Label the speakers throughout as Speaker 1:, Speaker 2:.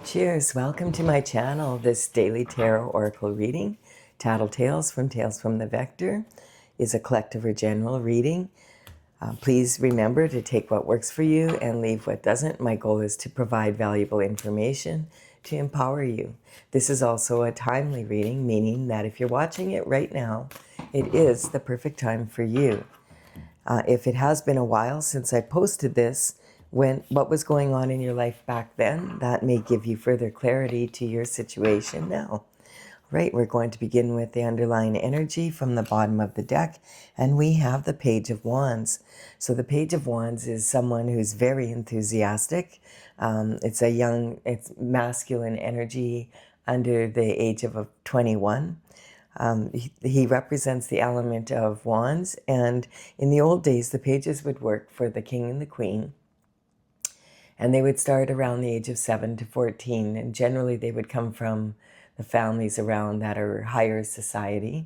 Speaker 1: Cheers! Welcome to my channel. This daily tarot oracle reading, Tattle Tales from the Vector, is a collective or general reading. Please remember to take what works for you and leave what doesn't. My goal is to provide valuable information to empower you. This is also a timely reading, meaning that if you're watching it right now, it is the perfect time for you. If it has been a while since I posted this, what was going on in your life back then, that may give you further clarity to your situation now. Right, we're going to begin with the underlying energy from the bottom of the deck, and we have the Page of Wands. So the Page of Wands is someone who's very enthusiastic. It's masculine energy under the age of 21. He represents the element of wands, and in the old days, the pages would work for the king and the queen, and they would start around the age of 7 to 14, and generally they would come from the families around that are higher society,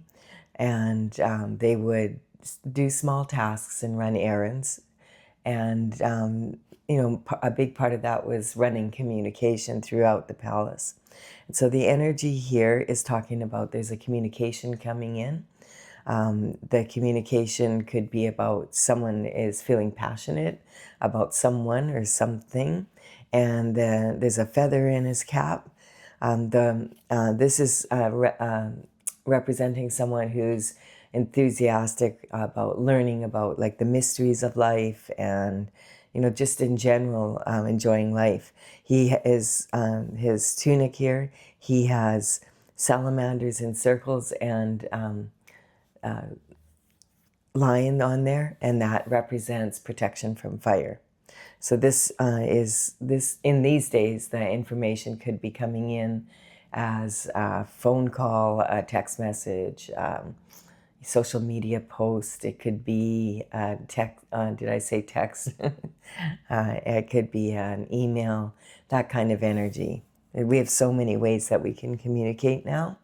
Speaker 1: and they would do small tasks and run errands, and a big part of that was running communication throughout the palace. And so the energy here is talking about there's a communication coming in. The communication could be about someone is feeling passionate about someone or something, and there's a feather in his cap. This is representing someone who's enthusiastic about learning about like the mysteries of life and just in general enjoying life. He is his tunic here. He has salamanders in circles and lion on there, and that represents protection from fire. So this in these days, the information could be coming in as a phone call, a text message, social media post. It could be a text. Did I say text? It could be an email, that kind of energy. We have so many ways that we can communicate now.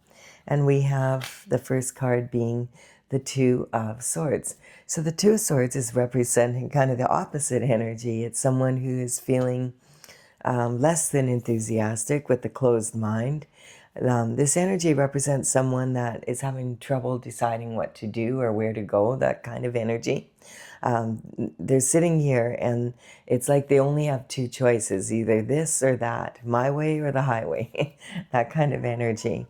Speaker 1: And we have the first card being the Two of Swords. So the Two of Swords is representing kind of the opposite energy. It's someone who is feeling less than enthusiastic with a closed mind. This energy represents someone that is having trouble deciding what to do or where to go, that kind of energy. They're sitting here and it's like they only have two choices, either this or that, my way or the highway, that kind of energy.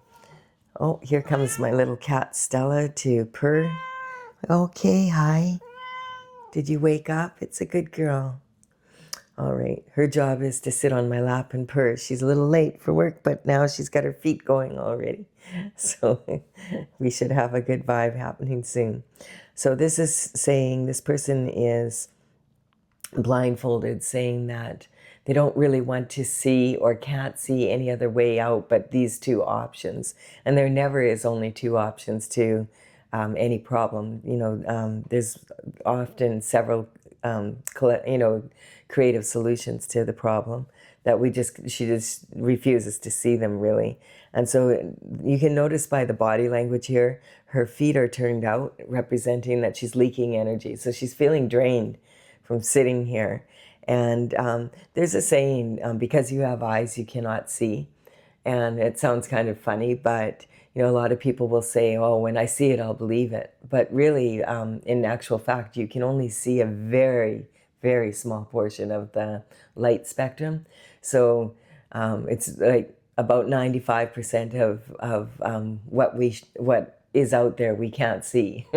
Speaker 1: Oh, here comes my little cat Stella to purr. Okay, hi. Did you wake up? It's a good girl. All right, her job is to sit on my lap and purr. She's a little late for work, but now she's got her feet going already. So we should have a good vibe happening soon. So this is saying this person is blindfolded, saying that they don't really want to see or can't see any other way out but these two options. And there never is only two options to any problem. There's often several creative solutions to the problem that she just refuses to see them, really. And so you can notice by the body language here, her feet are turned out, representing that she's leaking energy. So she's feeling drained from sitting here. And there's a saying, because you have eyes, you cannot see. And it sounds kind of funny, but a lot of people will say, oh, when I see it, I'll believe it. But really, in actual fact, you can only see a very, very small portion of the light spectrum. So it's like about 95% of what is out there we can't see.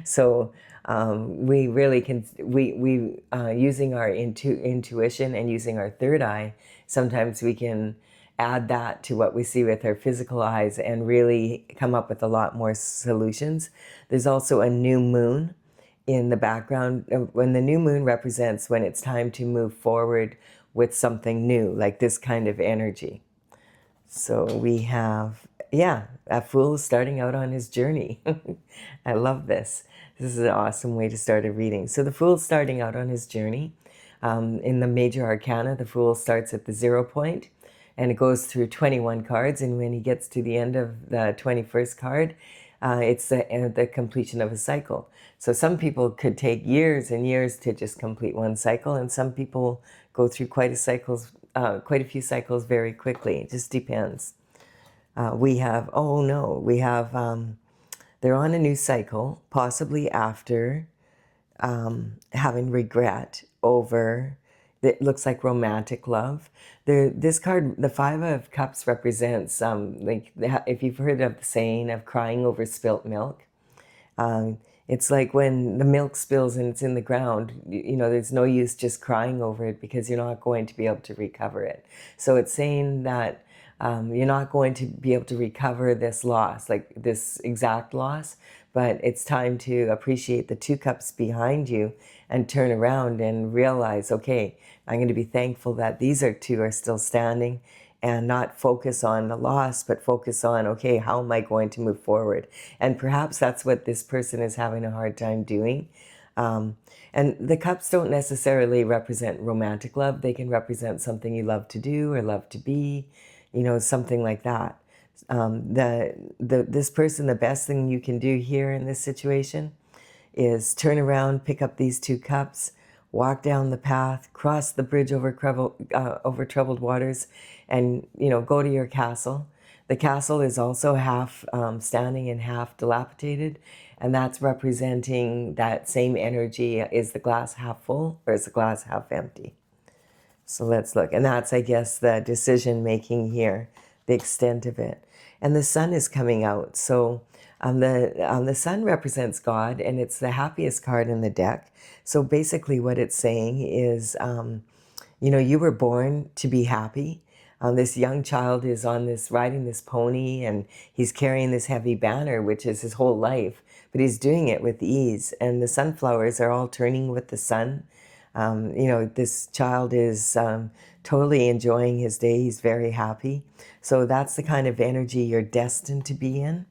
Speaker 1: So we really can, using our intuition and using our third eye, sometimes we can add that to what we see with our physical eyes and really come up with a lot more solutions. There's also a new moon in the background. When the new moon represents when it's time to move forward with something new, like this kind of energy. So we have, a fool starting out on his journey. I love this. This is an awesome way to start a reading. So the fool's starting out on his journey. In the major arcana, the fool starts at the 0 point and it goes through 21 cards. And when he gets to the end of the 21st card, it's the completion of a cycle. So some people could take years and years to just complete one cycle, and some people go through quite a quite a few cycles very quickly. It just depends. We have, oh no, we have, they're on a new cycle, possibly after having regret over, it looks like romantic love. This card, the Five of Cups, represents, if you've heard of the saying of crying over spilt milk. It's like when the milk spills and it's in the ground, there's no use just crying over it because you're not going to be able to recover it. So it's saying that you're not going to be able to recover this loss, like this exact loss, but it's time to appreciate the two cups behind you and turn around and realize, okay, I'm going to be thankful that these two are still standing, and not focus on the loss, but focus on, okay, how am I going to move forward? And perhaps that's what this person is having a hard time doing. And the cups don't necessarily represent romantic love. They can represent something you love to do or love to be, something like that. This person, the best thing you can do here in this situation is turn around, pick up these two cups, walk down the path, cross the bridge over troubled waters, and go to your castle. The castle is also half standing and half dilapidated, and that's representing that same energy. Is the glass half full or is the glass half empty? So let's look. And that's, I guess, the decision making here, the extent of it. And the sun is coming out. So the sun represents God, and it's the happiest card in the deck. So basically what it's saying is, you were born to be happy. This young child is riding this pony, and he's carrying this heavy banner, which is his whole life, but he's doing it with ease. And the sunflowers are all turning with the sun. This child is totally enjoying his day. He's very happy. So that's the kind of energy you're destined to be in.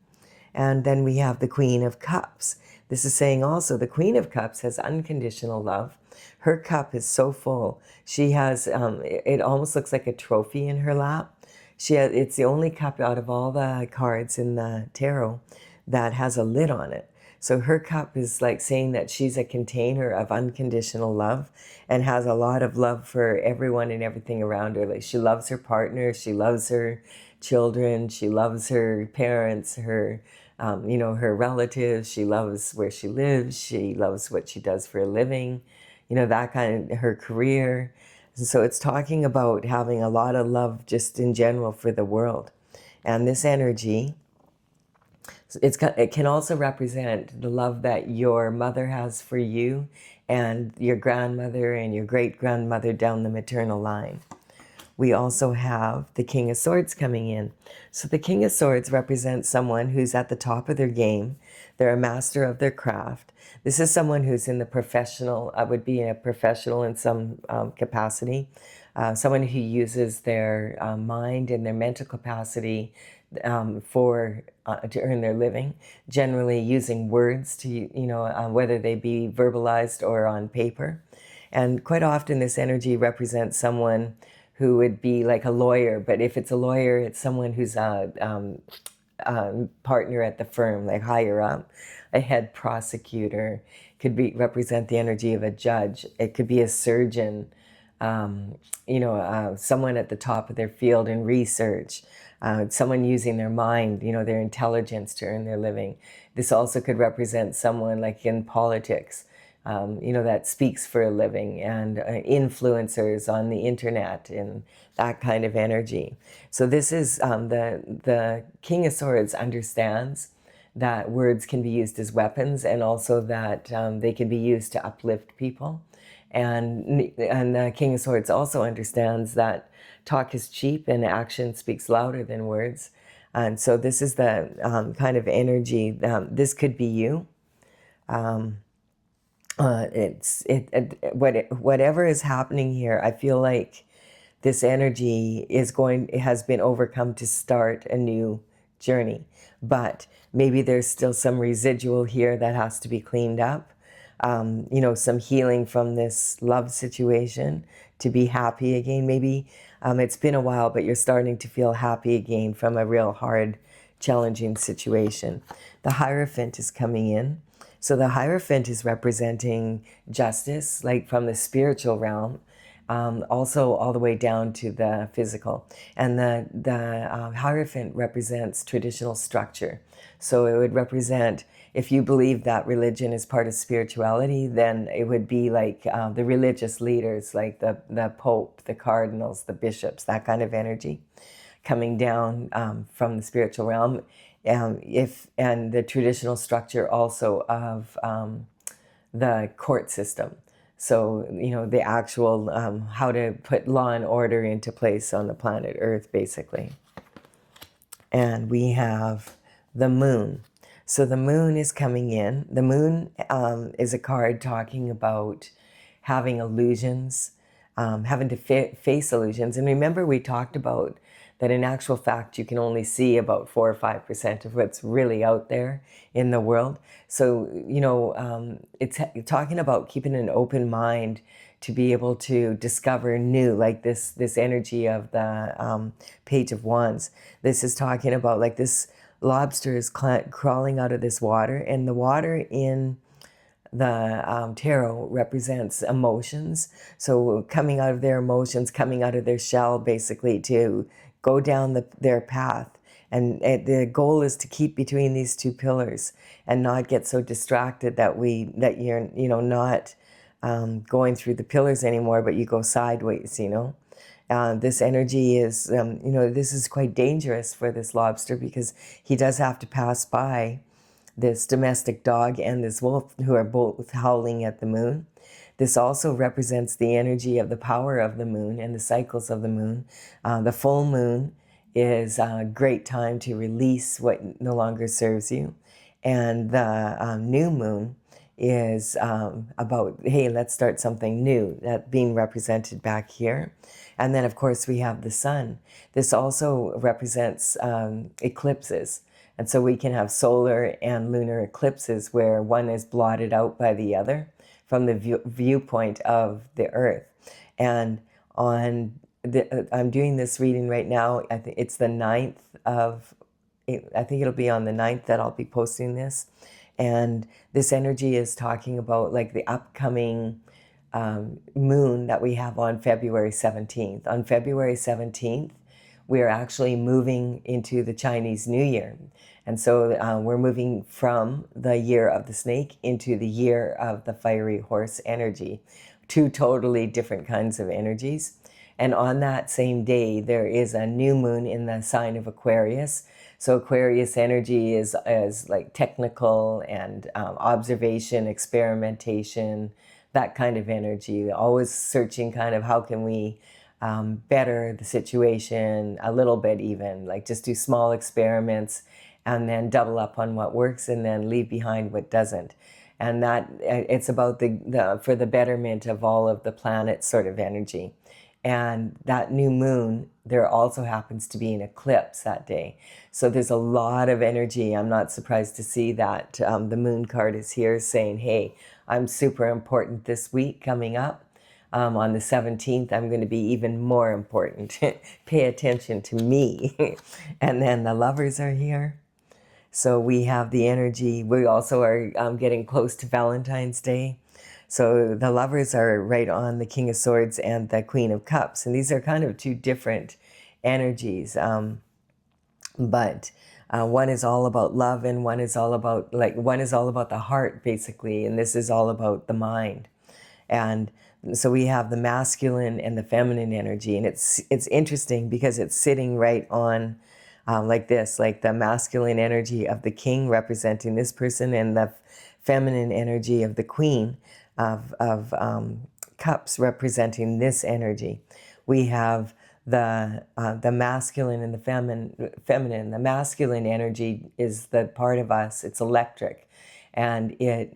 Speaker 1: And then we have the Queen of Cups. This is saying also the Queen of Cups has unconditional love. Her cup is so full. She has, it almost looks like a trophy in her lap. It's the only cup out of all the cards in the tarot that has a lid on it. So her cup is like saying that she's a container of unconditional love and has a lot of love for everyone and everything around her. Like, she loves her partner, she loves her children, she loves her parents, her relatives, she loves where she lives, she loves what she does for a living, that kind of her career. So it's talking about having a lot of love just in general for the world. And this energy, it can also represent the love that your mother has for you and your grandmother and your great-grandmother down the maternal line. We also have the King of Swords coming in. So the King of Swords represents someone who's at the top of their game. They're a master of their craft. This is someone who's in the professional, would be a professional in some capacity. Someone who uses their mind and their mental capacity to earn their living, generally using words to, whether they be verbalized or on paper. And quite often this energy represents someone who would be like a lawyer, but if it's a lawyer, it's someone who's a partner at the firm, like higher up, a head prosecutor. Could represent the energy of a judge. It could be a surgeon, someone at the top of their field in research, someone using their mind, their intelligence to earn their living. This also could represent someone like in politics, that speaks for a living, and influencers on the internet and that kind of energy. So this is the King of Swords understands that words can be used as weapons, and also that they can be used to uplift people. And the King of Swords also understands that talk is cheap and action speaks louder than words. And so this is the kind of energy. This could be you. Whatever is happening here, I feel like this energy has been overcome to start a new journey. But maybe there's still some residual here that has to be cleaned up. Some healing from this love situation to be happy again. Maybe it's been a while, but you're starting to feel happy again from a real hard, challenging situation. The Hierophant is coming in. So the Hierophant is representing justice, like from the spiritual realm. also all the way down to the physical. And the Hierophant represents traditional structure. So it would represent, if you believe that religion is part of spirituality, then it would be like the religious leaders, like the Pope, the cardinals, the bishops, that kind of energy coming down from the spiritual realm. And the traditional structure also of the court system. So, the actual how to put law and order into place on the planet Earth, basically. And we have the moon. So the moon is coming in. The moon is a card talking about having illusions, having to face illusions. And remember, we talked about that in actual fact, you can only see about 4 or 5% of what's really out there in the world. So, it's talking about keeping an open mind to be able to discover new, like this energy of the Page of Wands. This is talking about like this lobster is crawling out of this water, and the water in the tarot represents emotions. So coming out of their emotions, coming out of their shell, basically to go down their path. And the goal is to keep between these two pillars and not get so distracted that you're not going through the pillars anymore, but you go sideways. This energy is this is quite dangerous for this lobster, because he does have to pass by this domestic dog and this wolf, who are both howling at the moon. This also represents the energy of the power of the moon and the cycles of the moon. The full moon is a great time to release what no longer serves you. And the new moon is about, hey, let's start something new, that being represented back here. And then, of course, we have the sun. This also represents eclipses. And so we can have solar and lunar eclipses where one is blotted out by the other from the viewpoint of the Earth. And I'm doing this reading right now. I think it's the 9th of, I think it'll be on the 9th that I'll be posting this. And this energy is talking about like the upcoming moon that we have on February 17th. On February 17th, we are actually moving into the Chinese New Year. And so we're moving from the year of the snake into the year of the fiery horse energy. Two totally different kinds of energies. And on that same day, there is a new moon in the sign of Aquarius. So Aquarius energy is like technical and observation, experimentation, that kind of energy. Always searching kind of how can we better the situation a little bit, even like just do small experiments and then double up on what works and then leave behind what doesn't. And that it's about for the betterment of all of the planets sort of energy. And that new moon, there also happens to be an eclipse that day. So there's a lot of energy. I'm not surprised to see that the moon card is here saying, hey, I'm super important this week coming up. On the 17th, I'm going to be even more important. Pay attention to me. And then the lovers are here. So we have the energy. We also are getting close to Valentine's Day. So the lovers are right on the King of Swords and the Queen of Cups. And these are kind of two different energies. But one is all about love and one is all about the heart, basically. And this is all about the mind. And so we have the masculine and the feminine energy. And it's interesting because it's sitting right on like this, like the masculine energy of the king representing this person and the feminine energy of the queen of cups representing this energy. We have the masculine and the feminine. The masculine energy is the part of us. It's electric, and it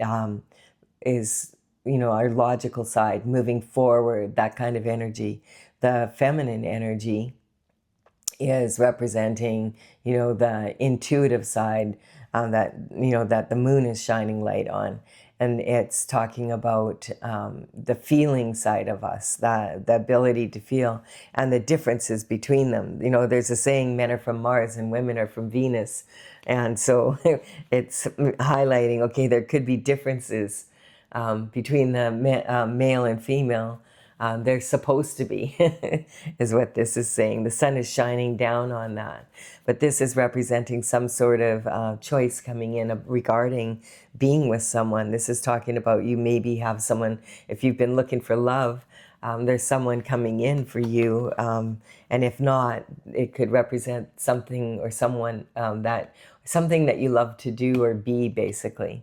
Speaker 1: is our logical side, moving forward, that kind of energy. The feminine energy is representing, the intuitive side that the moon is shining light on. And it's talking about the feeling side of us, the ability to feel, and the differences between them. There's a saying, men are from Mars and women are from Venus. And so it's highlighting, okay, there could be differences between the male and female They're supposed to be, is what this is saying. The sun is shining down on that. But this is representing some sort of choice coming in regarding being with someone. This is talking about you maybe have someone, if you've been looking for love, there's someone coming in for you. And if not, it could represent something or someone something that you love to do or be, basically.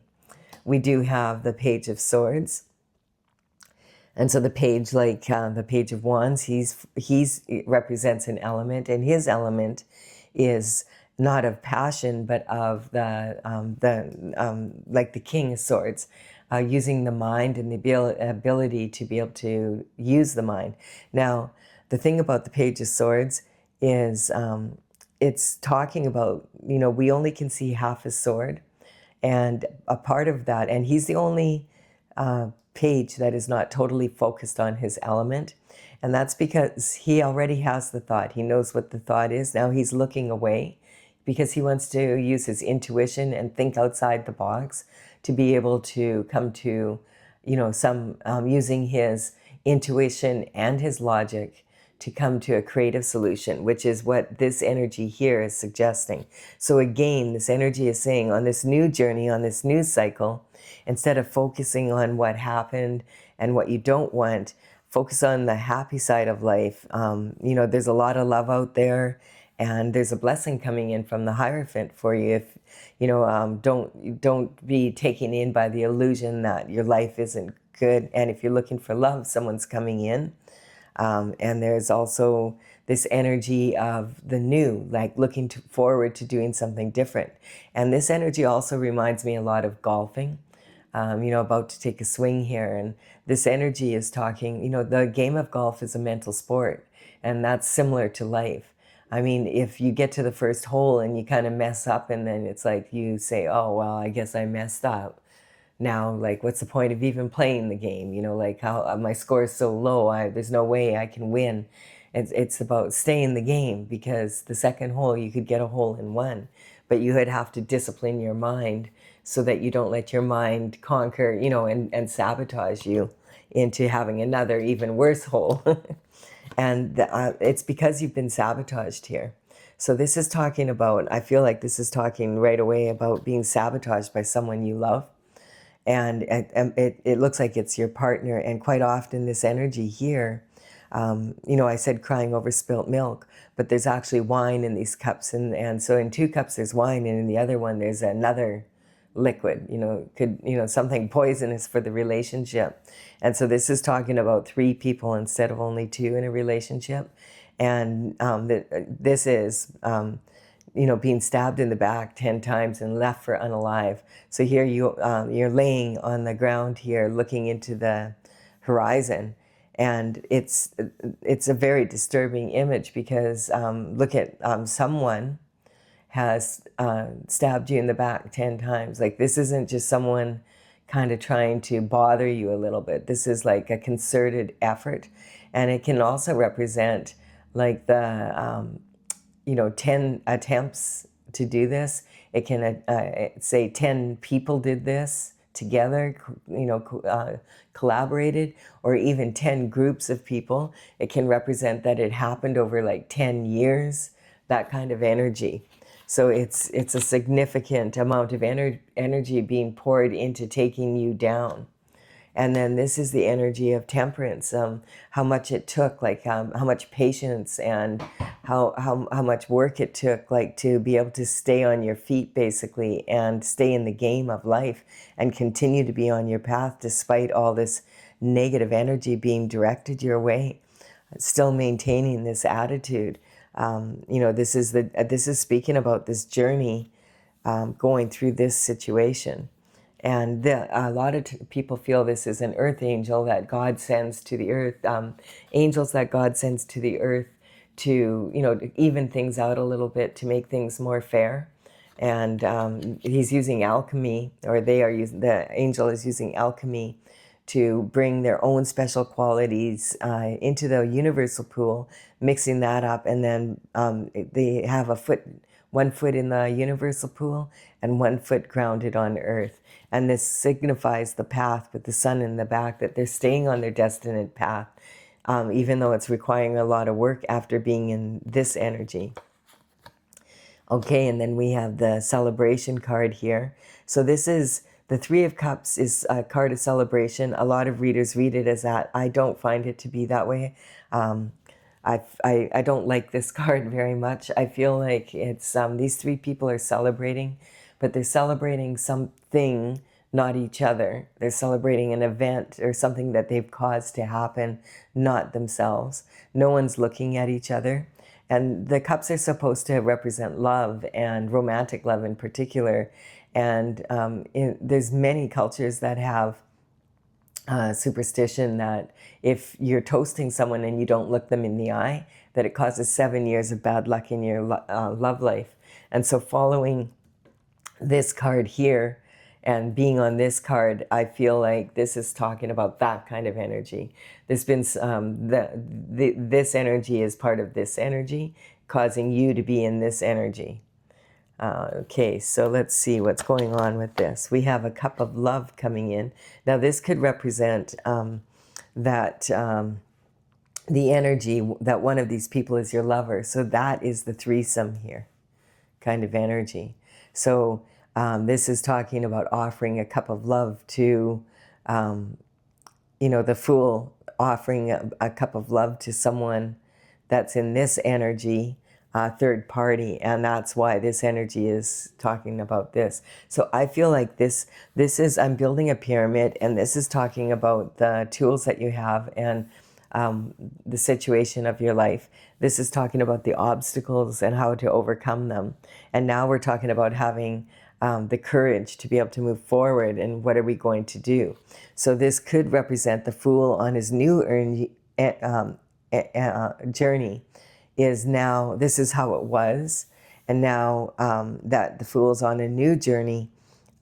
Speaker 1: We do have the Page of Swords. And so the page, like the Page of Wands, it represents an element, and his element is not of passion, but of like the King of Swords, using the mind and the ability to be able to use the mind. Now, the thing about the Page of Swords is it's talking about, we only can see half his sword, and a part of that, and he's the only page that is not totally focused on his element. And that's because he already has the thought. He knows what the thought is. Now he's looking away because he wants to use his intuition and think outside the box to be able to come to, using his intuition and his logic to come to a creative solution, which is what this energy here is suggesting. So again, this energy is saying on this new journey, on this new cycle, instead of focusing on what happened and what you don't want, focus on the happy side of life. There's a lot of love out there, and there's a blessing coming in from the Hierophant for you. If don't be taken in by the illusion that your life isn't good. And if you're looking for love, someone's coming in. And there's also this energy of the new, like looking forward to doing something different. And this energy also reminds me a lot of golfing. About to take a swing here. And this energy is talking, the game of golf is a mental sport, and that's similar to life. I mean, if you get to the first hole and you kind of mess up, and then it's like you say, oh, well, I guess I messed up. Now, like, what's the point of even playing the game? Like how my score is so low, there's no way I can win. It's about staying in the game, because the second hole, you could get a hole in one, but you would have to discipline your mind so that you don't let your mind conquer, and sabotage you into having another even worse hole. And it's because you've been sabotaged here. So this is talking about, I feel like this is talking right away about being sabotaged by someone you love. And it looks like it's your partner. And quite often this energy here, I said crying over spilt milk, but there's actually wine in these cups. And so in 2 cups there's wine, and in the other one there's another liquid, something poisonous for the relationship. And so this is talking about 3 people instead of only 2 in a relationship. And this is, being stabbed in the back 10 times and left for unalive. So here you're laying on the ground here, looking into the horizon. And it's a very disturbing image, because look at someone has stabbed you in the back 10 times. Like, this isn't just someone kind of trying to bother you a little bit. This is like a concerted effort. And it can also represent like the 10 attempts to do this. It can say 10 people did this together, collaborated, or even 10 groups of people. It can represent that it happened over like 10 years, that kind of energy. So it's a significant amount of energy being poured into taking you down. And then this is the energy of temperance, how much it took, like how much patience and how much work it took, like to be able to stay on your feet, basically, and stay in the game of life and continue to be on your path despite all this negative energy being directed your way, still maintaining this attitude. This is speaking about this journey, going through this situation. And a lot of people feel this is an earth angel that God sends to the earth, angels that God sends to the earth to, to even things out a little bit, to make things more fair. And he's using alchemy, or the angel is using alchemy to bring their own special qualities into the universal pool, mixing that up, and then they have 1 foot in the universal pool and 1 foot grounded on earth. And this signifies the path with the sun in the back, that they're staying on their destined path. even though it's requiring a lot of work after being in this energy. Okay, and then we have the celebration card here. So this is the Three of Cups is a card of celebration. A lot of readers read it as that. I don't find it to be that way. I don't like this card very much. I feel like it's these three people are celebrating, but they're celebrating something, not each other. They're celebrating an event or something that they've caused to happen, not themselves. No one's looking at each other. And the cups are supposed to represent love, and romantic love in particular. And there's many cultures that have superstition that if you're toasting someone and you don't look them in the eye, that it causes 7 years of bad luck in your love life. And so following this card here and being on this card, I feel like this is talking about that kind of energy. There's been this energy is part of this energy, causing you to be in this energy. Okay, so let's see what's going on with this. We have a cup of love coming in. Now this could represent that the energy that one of these people is your lover. So that is the threesome here kind of energy. So this is talking about offering a cup of love to, the Fool offering a cup of love to someone that's in this energy, third party, and that's why this energy is talking about this. So I feel like this is, I'm building a pyramid, and this is talking about the tools that you have and the situation of your life. This is talking about the obstacles and how to overcome them. And now we're talking about having the courage to be able to move forward, and what are we going to do? So this could represent the Fool on his new journey. Is now, this is how it was, and now that the Fool's on a new journey,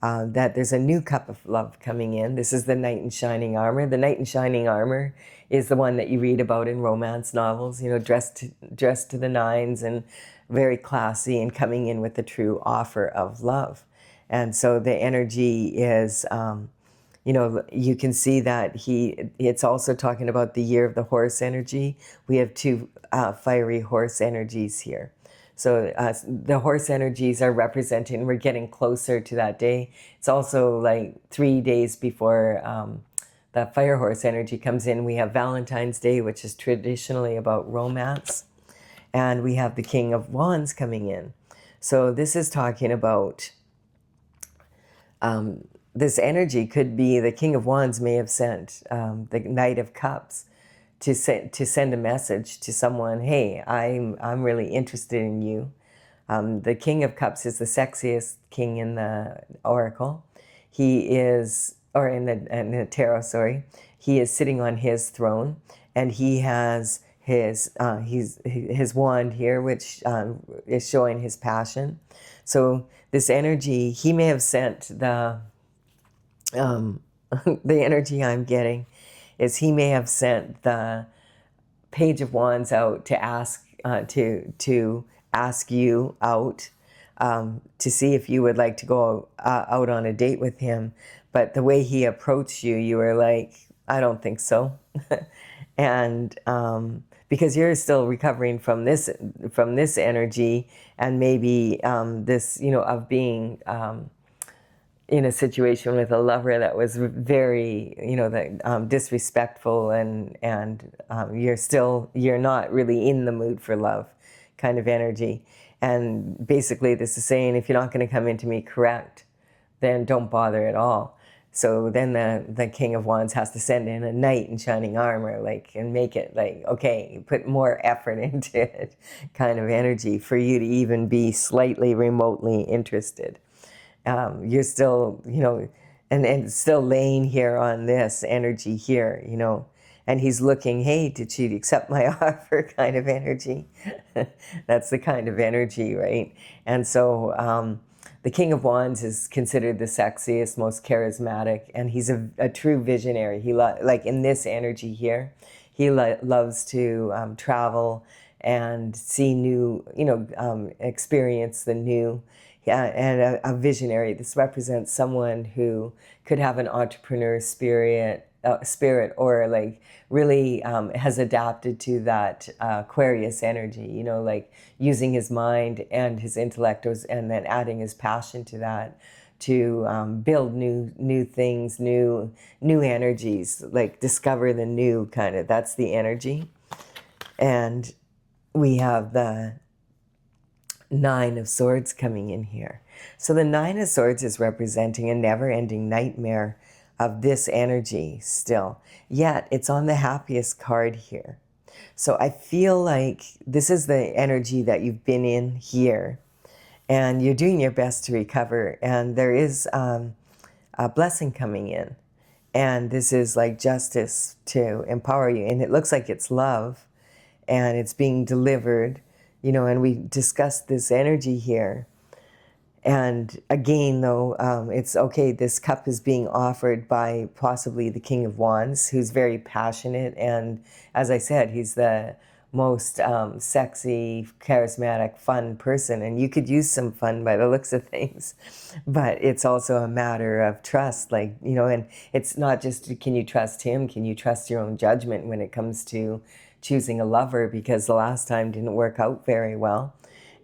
Speaker 1: that there's a new cup of love coming in. This is the Knight in Shining Armor. The Knight in Shining Armor is the one that you read about in romance novels, dressed to the nines and very classy and coming in with the true offer of love. And so the energy is, you can see that it's also talking about the year of the horse energy. We have two fiery horse energies here. So the horse energies are representing, we're getting closer to that day. It's also like 3 days before the fire horse energy comes in. We have Valentine's Day, which is traditionally about romance. And we have the King of Wands coming in. So this is talking about this energy could be the King of Wands may have sent the Knight of Cups to send a message to someone. Hey, I'm really interested in you. The King of Cups is the sexiest king in the oracle. He is, or in the tarot, sorry. He is sitting on his throne, and he has his wand here, which is showing his passion. So this energy, he may have sent the the energy I'm getting is he may have sent the Page of Wands out to ask to ask you out, to see if you would like to go out on a date with him. But the way he approached you, you were like, I don't think so. And because you're still recovering from this energy, and maybe this, of being in a situation with a lover that was very, disrespectful, and you're not really in the mood for love kind of energy. And basically this is saying, if you're not going to come into me correct, then don't bother at all. So then the King of Wands has to send in a Knight in Shining Armor, and make it okay, put more effort into it kind of energy for you to even be slightly remotely interested. You're still, and still laying here on this energy here, and he's looking, hey, did she accept my offer kind of energy? That's the kind of energy, right? And so the King of Wands is considered the sexiest, most charismatic, and he's a true visionary. He in this energy here, he loves to travel and see new, experience the new. Yeah, and a visionary. This represents someone who could have an entrepreneur spirit, spirit, or like really has adapted to that Aquarius energy, you know, like using his mind and his intellect, and then adding his passion to that, to build new things, new energies, like discover the new kind of, that's the energy. And we have the Nine of Swords coming in here. So the Nine of Swords is representing a never-ending nightmare of this energy still. Yet it's on the happiest card here. So I feel like this is the energy that you've been in here, and you're doing your best to recover. And there is a blessing coming in. And this is like justice to empower you. And it looks like it's love, and it's being delivered, you know, and we discussed this energy here. And again, though, it's okay, this cup is being offered by possibly the King of Wands, who's very passionate. And as I said, he's the most sexy, charismatic, fun person. And you could use some fun by the looks of things. But it's also a matter of trust, like, you know, and it's not just, can you trust him? Can you trust your own judgment when it comes to choosing a lover? Because the last time didn't work out very well.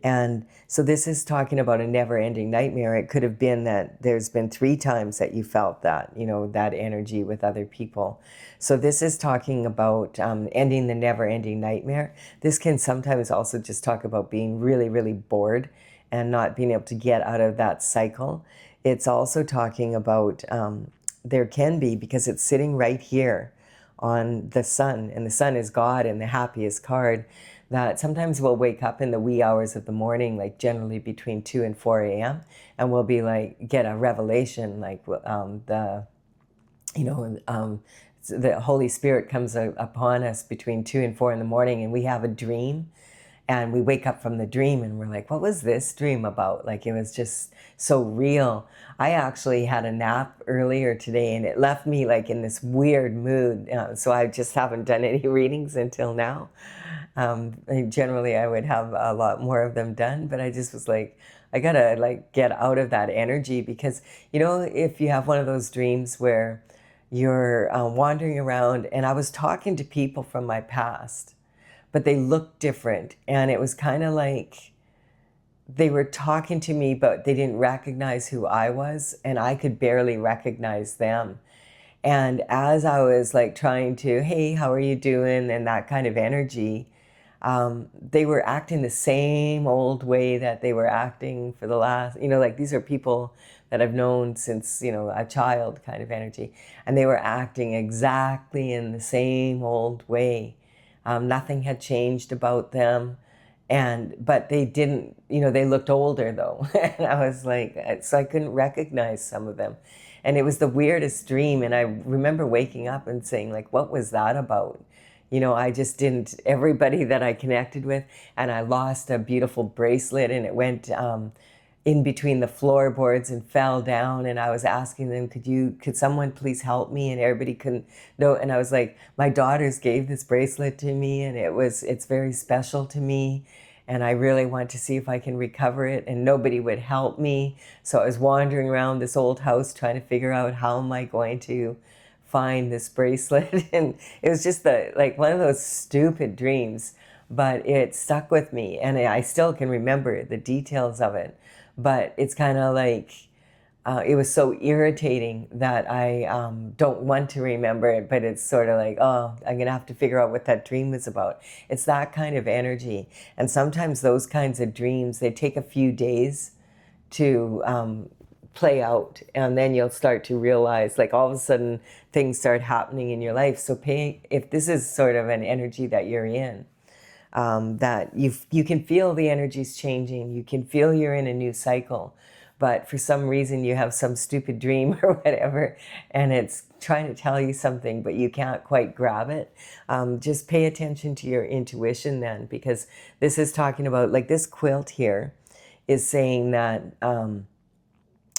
Speaker 1: And so this is talking about a never-ending nightmare. It could have been that there's been 3 times that you felt that, you know, that energy with other people. So this is talking about ending the never-ending nightmare. This can sometimes also just talk about being really, really bored and not being able to get out of that cycle. It's also talking about, there can be, because it's sitting right here on the sun, and the sun is God and the happiest card, that sometimes we'll wake up in the wee hours of the morning, like generally between 2 and 4 a.m., and we'll be like, get a revelation, like the Holy Spirit comes upon us between 2 and 4 in the morning, and we have a dream. And we wake up from the dream and we're like, what was this dream about? Like, it was just so real. I actually had a nap earlier today, and it left me like in this weird mood. So I just haven't done any readings until now. Generally, I would have a lot more of them done, but I just was like, I gotta like get out of that energy, because, you know, if you have one of those dreams where you're wandering around, and I was talking to people from my past, but they looked different. And it was kind of like they were talking to me, but they didn't recognize who I was, and I could barely recognize them. And as I was like trying to, hey, how are you doing? And that kind of energy, they were acting the same old way that they were acting for the last, you know, like these are people that I've known since, you know, a child kind of energy. And they were acting exactly in the same old way. Nothing had changed about them. But they didn't, you know, they looked older though. And I was like, so I couldn't recognize some of them. And it was the weirdest dream. And I remember waking up and saying, like, what was that about? You know, I just didn't, everybody that I connected with, and I lost a beautiful bracelet, and it went in between the floorboards and fell down. And I was asking them, could someone please help me? And everybody couldn't know. And I was like, my daughters gave this bracelet to me, and it's very special to me. And I really want to see if I can recover it. And nobody would help me. So I was wandering around this old house trying to figure out, how am I going to find this bracelet? And it was just like one of those stupid dreams, but it stuck with me. And I still can remember the details of it. But it's kind of like, it was so irritating that I don't want to remember it, but it's sort of like, oh, I'm going to have to figure out what that dream was about. It's that kind of energy. And sometimes those kinds of dreams, they take a few days to play out. And then you'll start to realize, like, all of a sudden things start happening in your life. So if this is sort of an energy that you're in, that you can feel the energies changing. You can feel you're in a new cycle, but for some reason you have some stupid dream or whatever, and it's trying to tell you something, but you can't quite grab it. Just pay attention to your intuition then, because this is talking about, like, this quilt here is saying that,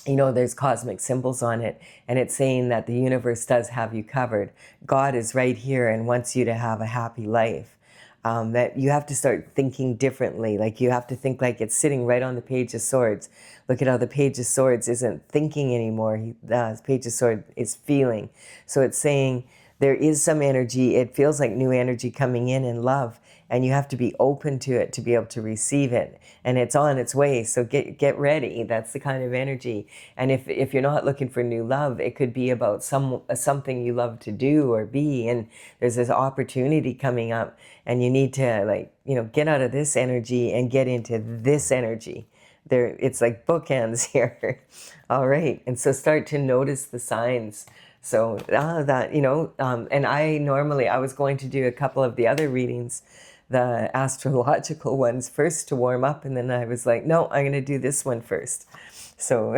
Speaker 1: you know, there's cosmic symbols on it, and it's saying that the universe does have you covered. God is right here and wants you to have a happy life. that you have to start thinking differently. Like you have to think like it's sitting right on the Page of Swords. Look at how the Page of Swords isn't thinking anymore. The Page of Swords is feeling. So it's saying there is some energy. It feels like new energy coming in love, and you have to be open to it to be able to receive it. And it's on its way. So get ready. That's the kind of energy. And if you're not looking for new love, it could be about something you love to do or be. And there's this opportunity coming up, and you need to, like, get out of this energy and get into this energy. There, it's like bookends here. All right. And so start to notice the signs. So that, and I was going to do a couple of the other readings, the astrological ones first to warm up. And then I was like, no, I'm going to do this one first. So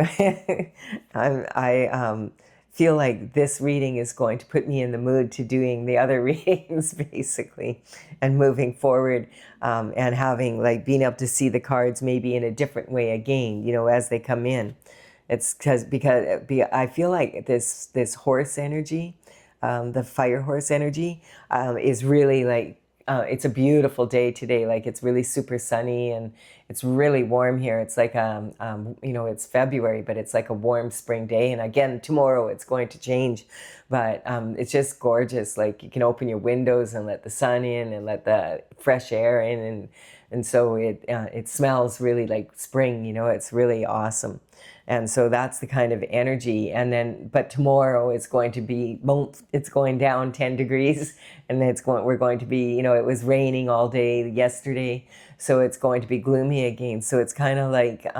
Speaker 1: I feel like this reading is going to put me in the mood to doing the other readings, basically, and moving forward, and having, like, being able to see the cards maybe in a different way again, as they come in. It's because I feel like this horse energy, the fire horse energy, is really like, it's a beautiful day today. Like, it's really super sunny and it's really warm here. It's like, it's February, but it's like a warm spring day. And again, tomorrow it's going to change, but it's just gorgeous. Like, you can open your windows and let the sun in and let the fresh air in. And so it smells really like spring, it's really awesome. And so that's the kind of energy. And then, but tomorrow it's going to be, it's going down 10 degrees, and we're going to be, it was raining all day yesterday. So it's going to be gloomy again. So it's kind of like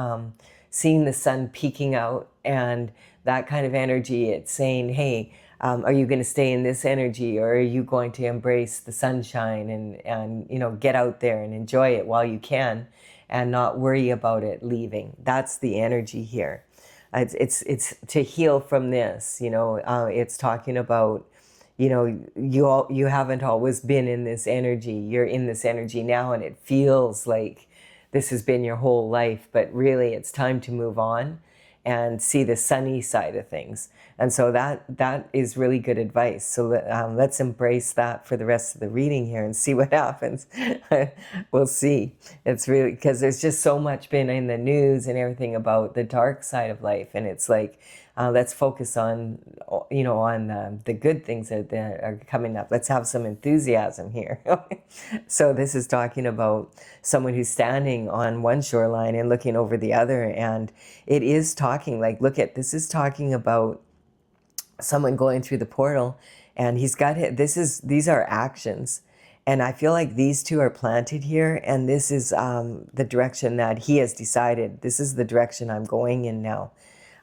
Speaker 1: seeing the sun peeking out and that kind of energy. It's saying, hey, are you going to stay in this energy, or are you going to embrace the sunshine and get out there and enjoy it while you can, and not worry about it leaving? That's the energy here. It's to heal from this. It's talking about, you haven't always been in this energy. You're in this energy now, and it feels like this has been your whole life, but really it's time to move on and see the sunny side of things. And so that is really good advice. So let's embrace that for the rest of the reading here and see what happens. We'll see. It's really, because there's just so much been in the news and everything about the dark side of life. And it's like, let's focus on, on the good things that are coming up. Let's have some enthusiasm here. So this is talking about someone who's standing on one shoreline and looking over the other. And it is talking, like, this is talking about someone going through the portal, and these are actions. And I feel like these two are planted here, and this is the direction that he has decided. This is the direction I'm going in now.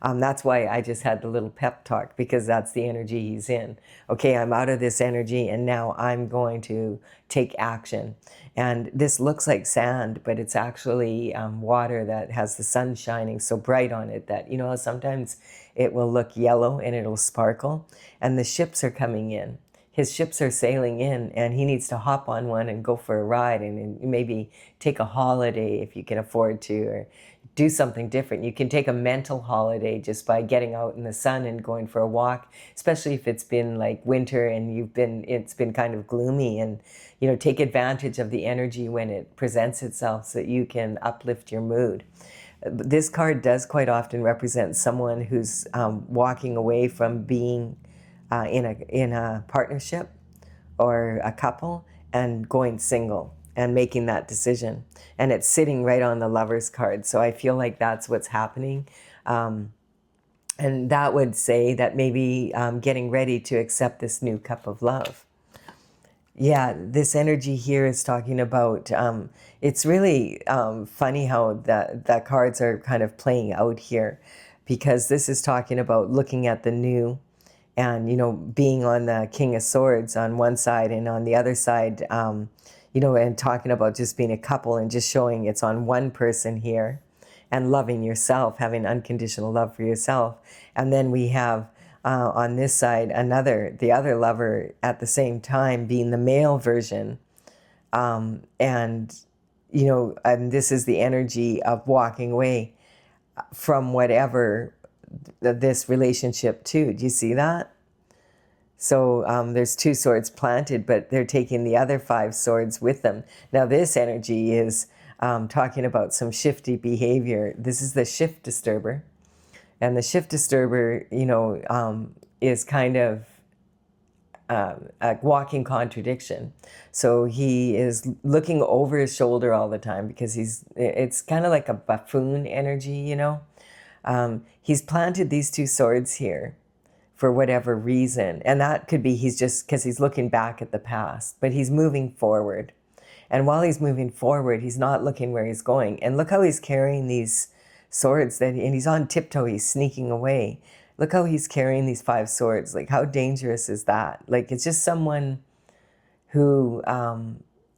Speaker 1: That's why I just had the little pep talk, because that's the energy he's in. Okay, I'm out of this energy, and now I'm going to take action. And this looks like sand, but it's actually water that has the sun shining so bright on it that, sometimes it will look yellow and it'll sparkle. And the ships are coming in. His ships are sailing in, and he needs to hop on one and go for a ride, and maybe take a holiday if you can afford to, or do something different. You can take a mental holiday just by getting out in the sun and going for a walk, especially if it's been like winter and it's been kind of gloomy, and take advantage of the energy when it presents itself so that you can uplift your mood. This card does quite often represent someone who's walking away from being in a partnership or a couple and going single and making that decision. And it's sitting right on the Lover's card. So I feel like that's what's happening. And that would say that maybe getting ready to accept this new cup of love. Yeah, this energy here is talking about, it's really funny how the cards are kind of playing out here, because this is talking about looking at the new, and, being on the King of Swords on one side, and on the other side, and talking about just being a couple and just showing it's on one person here, and loving yourself, having unconditional love for yourself. And then we have on this side the other lover at the same time being the male version. And this is the energy of walking away from whatever this relationship too. Do you see that? So there's 2 swords planted, but they're taking the other 5 swords with them. Now this energy is talking about some shifty behavior. This is the shift disturber. And the shift disturber, is kind of a walking contradiction. So he is looking over his shoulder all the time because it's kind of like a buffoon energy, He's planted these 2 swords here for whatever reason. And that could be he's just because he's looking back at the past, but he's moving forward. And while he's moving forward, he's not looking where he's going. And look how he's carrying these swords and he's on tiptoe, he's sneaking away. Look how he's carrying these 5 swords. Like, how dangerous is that? Like, it's just someone who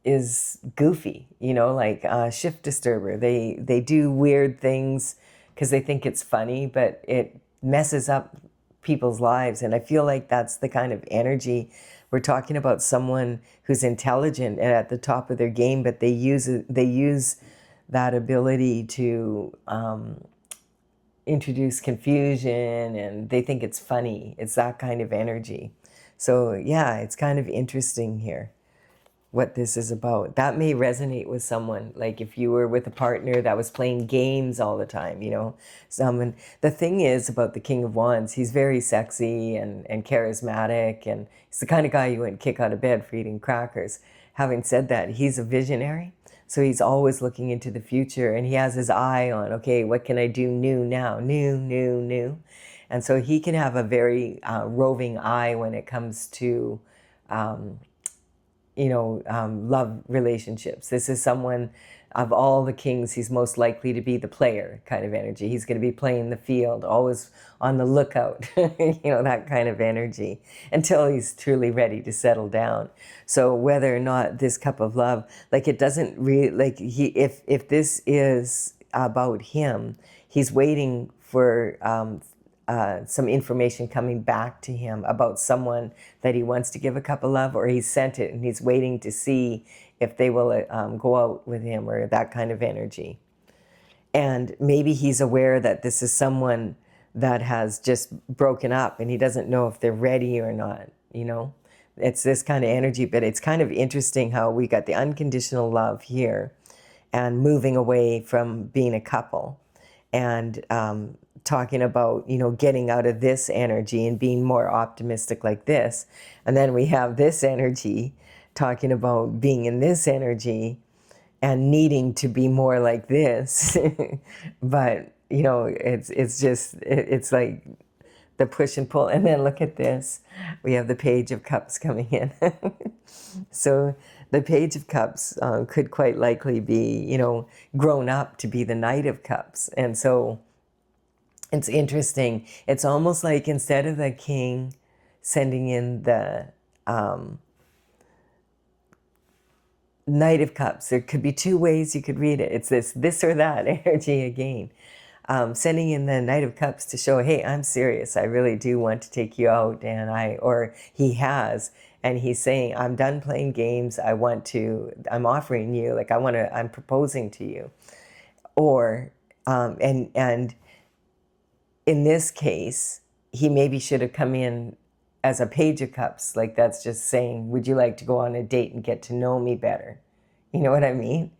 Speaker 1: is goofy, like a shift disturber. They do weird things because they think it's funny, but it messes up people's lives. And I feel like that's the kind of energy we're talking about, someone who's intelligent and at the top of their game, but they use that ability to introduce confusion, and they think it's funny. It's that kind of energy. So yeah, it's kind of interesting here what this is about. That may resonate with someone, like if you were with a partner that was playing games all the time, Someone, the thing is about the King of Wands, he's very sexy and charismatic, and he's the kind of guy you wouldn't kick out of bed for eating crackers. Having said that, he's a visionary. So he's always looking into the future, and he has his eye on, okay, what can I do new now? New. And so he can have a very roving eye when it comes to love relationships. This is someone, of all the kings, he's most likely to be the player kind of energy. He's going to be playing the field, always on the lookout, that kind of energy, until he's truly ready to settle down. So whether or not this cup of love, like, it doesn't really, like, if this is about him, he's waiting for some information coming back to him about someone that he wants to give a cup of love, or he's sent it and he's waiting to see if they will go out with him, or that kind of energy. And maybe he's aware that this is someone that has just broken up and he doesn't know if they're ready or not, It's this kind of energy, but it's kind of interesting how we got the unconditional love here and moving away from being a couple, and talking about, getting out of this energy and being more optimistic like this. And then we have this energy talking about being in this energy and needing to be more like this. But, it's like the push and pull. And then look at this. We have the Page of Cups coming in. So the Page of Cups could quite likely be, grown up to be the Knight of Cups. And so it's interesting. It's almost like instead of the king sending in the Knight of Cups, there could be 2 ways you could read it. It's this or that energy again. Sending in the Knight of Cups to show, hey, I'm serious. I really do want to take you out. Or he has, and he's saying, I'm done playing games. I'm offering you, like, I'm proposing to you. Or, and in this case, he maybe should have come in as a Page of Cups. Like, that's just saying, would you like to go on a date and get to know me better? You know what I mean?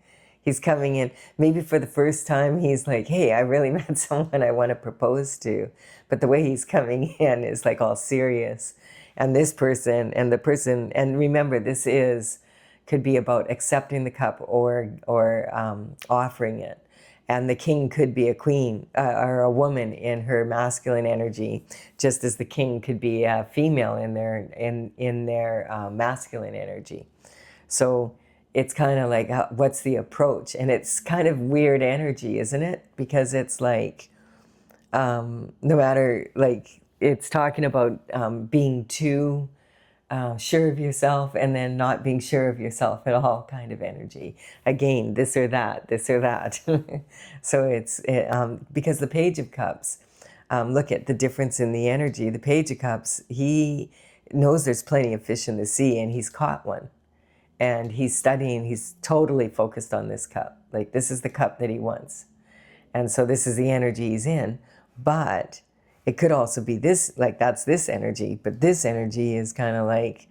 Speaker 1: He's coming in, maybe for the first time, he's like, hey, I really met someone I want to propose to. But the way he's coming in is like all serious. And this person, and remember, could be about accepting the cup or offering it. And the king could be a queen or a woman in her masculine energy, just as the king could be a female in their masculine energy. So it's kind of like, what's the approach? And it's kind of weird energy, isn't it? Because it's like, no matter, like, it's talking about being too sure of yourself and then not being sure of yourself at all kind of energy. Again, this or that. So because the Page of Cups, look at the difference in the energy. The Page of Cups, he knows there's plenty of fish in the sea, and he's caught one. And he's studying, he's totally focused on this cup. Like, this is the cup that he wants. And so this is the energy he's in. But It could also be this, like that's this energy, but this energy is kind of like,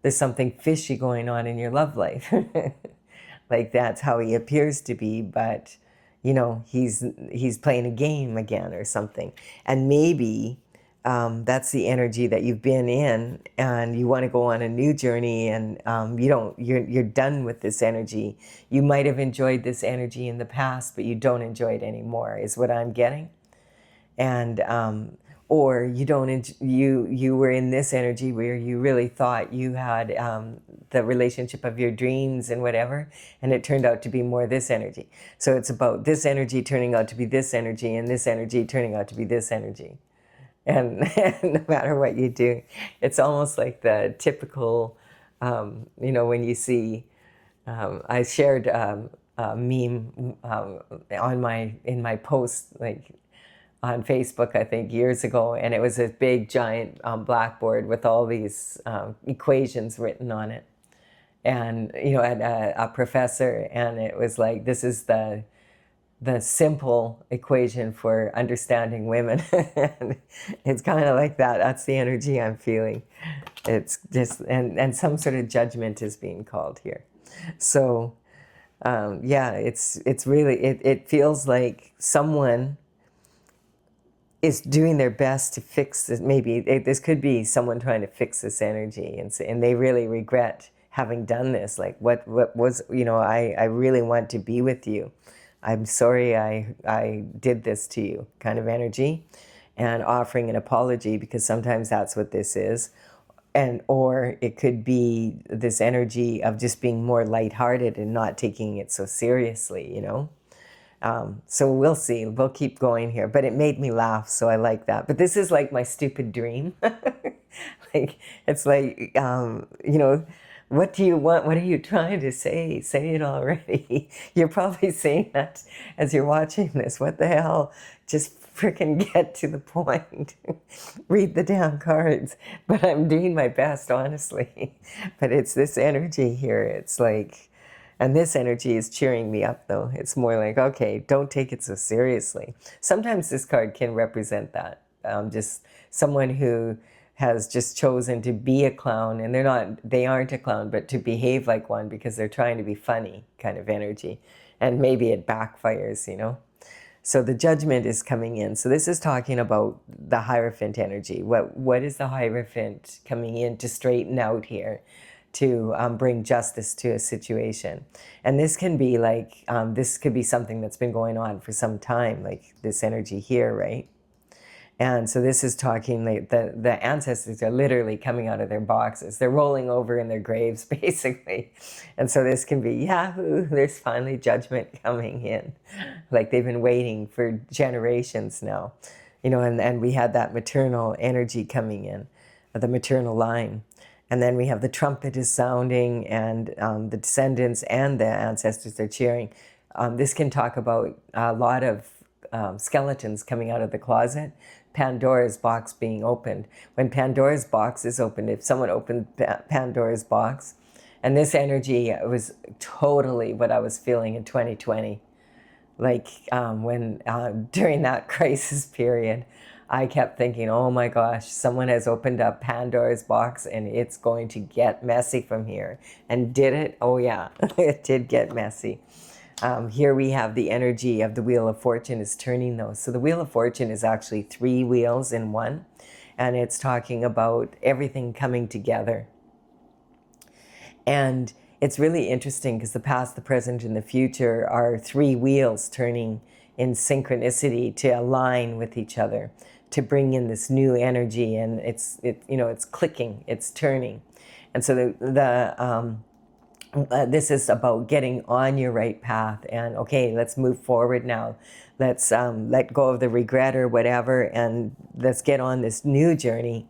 Speaker 1: there's something fishy going on in your love life. Like that's how he appears to be, but you know, he's playing a game again or something. And maybe that's the energy that you've been in, and you want to go on a new journey, and you're done with this energy. You might have enjoyed this energy in the past, but you don't enjoy it anymore, is what I'm getting. And or you don't you were in this energy where you really thought you had the relationship of your dreams and whatever, and it turned out to be more this energy. So it's about this energy turning out to be this energy, and this energy turning out to be this energy. And, and no matter what you do, it's almost like the typical, when you see, I shared a meme in my post, like on Facebook, I think years ago, and it was a big giant blackboard with all these equations written on it, and and a professor, and it was like, this is the simple equation for understanding women. And it's kind of like that. That's the energy I'm feeling. It's just, and some sort of judgment is being called here. So yeah, it's really, it feels like someone is doing their best to fix this. Maybe this could be someone trying to fix this energy, and they really regret having done this. Like, what was, I really want to be with you. I'm sorry I did this to you, kind of energy, and offering an apology, because sometimes that's what this is. And or it could be this energy of just being more lighthearted and not taking it so seriously, So we'll see. We'll keep going here. But it made me laugh, so I like that. But this is like my stupid dream. Like, it's like, what do you want? What are you trying to say? Say it already. You're probably saying that as you're watching this. What the hell? Just freaking get to the point. Read the damn cards. But I'm doing my best, honestly. But it's this energy here. It's like, and this energy is cheering me up, though. It's more like, okay, don't take it so seriously. Sometimes this card can represent that. Just someone who has just chosen to be a clown, and they aren't a clown, but to behave like one because they're trying to be funny, kind of energy. And maybe it backfires. So the judgment is coming in. So this is talking about the Hierophant energy. What is the Hierophant coming in to straighten out here, to bring justice to a situation? And this can be like, this could be something that's been going on for some time, like this energy here, right? And so this is talking, like the ancestors are literally coming out of their boxes. They're rolling over in their graves, basically. And so this can be, yahoo, there's finally judgment coming in. Like they've been waiting for generations now. And we had that maternal energy coming in, the maternal line. And then we have the trumpet is sounding, and the descendants and the ancestors are cheering. This can talk about a lot of skeletons coming out of the closet. Pandora's box being opened. When Pandora's box is opened, if someone opened Pandora's box, and this energy was totally what I was feeling in 2020. Like when during that crisis period, I kept thinking, oh my gosh, someone has opened up Pandora's box and it's going to get messy from here. And did it? Oh yeah, it did get messy. Here we have the energy of the Wheel of Fortune is turning those. So the Wheel of Fortune is actually 3 wheels in one, and it's talking about everything coming together. And it's really interesting because the past, the present, and the future are 3 wheels turning in synchronicity to align with each other, to bring in this new energy, and it's clicking, it's turning. And so this is about getting on your right path, and okay, let's move forward now. Let's let go of the regret or whatever, and let's get on this new journey,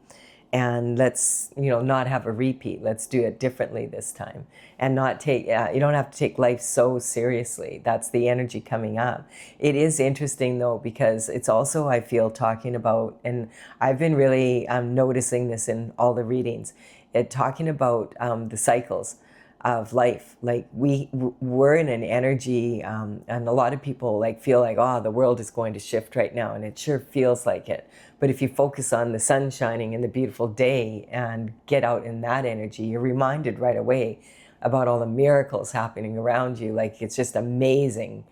Speaker 1: and let's not have a repeat. Let's do it differently this time, and not take you don't have to take life so seriously. That's the energy coming up. It is interesting though, because it's also, I feel, talking about, and I've been really noticing this in all the readings, talking about the cycles. of life. Like we're in an energy, and a lot of people like feel like, oh, the world is going to shift right now, and it sure feels like it. But if you focus on the sun shining and the beautiful day and get out in that energy, you're reminded right away about all the miracles happening around you. Like it's just amazing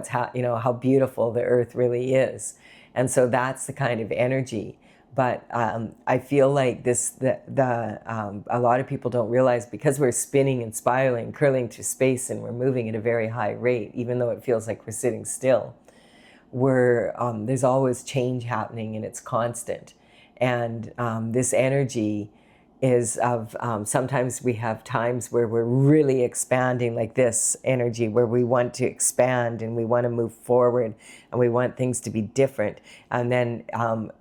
Speaker 1: how beautiful the earth really is. And so that's the kind of energy. But I feel like a lot of people don't realize, because we're spinning and spiraling, curling through space, and we're moving at a very high rate, even though it feels like we're sitting still. There's always change happening, and it's constant. And this energy is of sometimes we have times where we're really expanding, like this energy where we want to expand and we want to move forward and we want things to be different, and then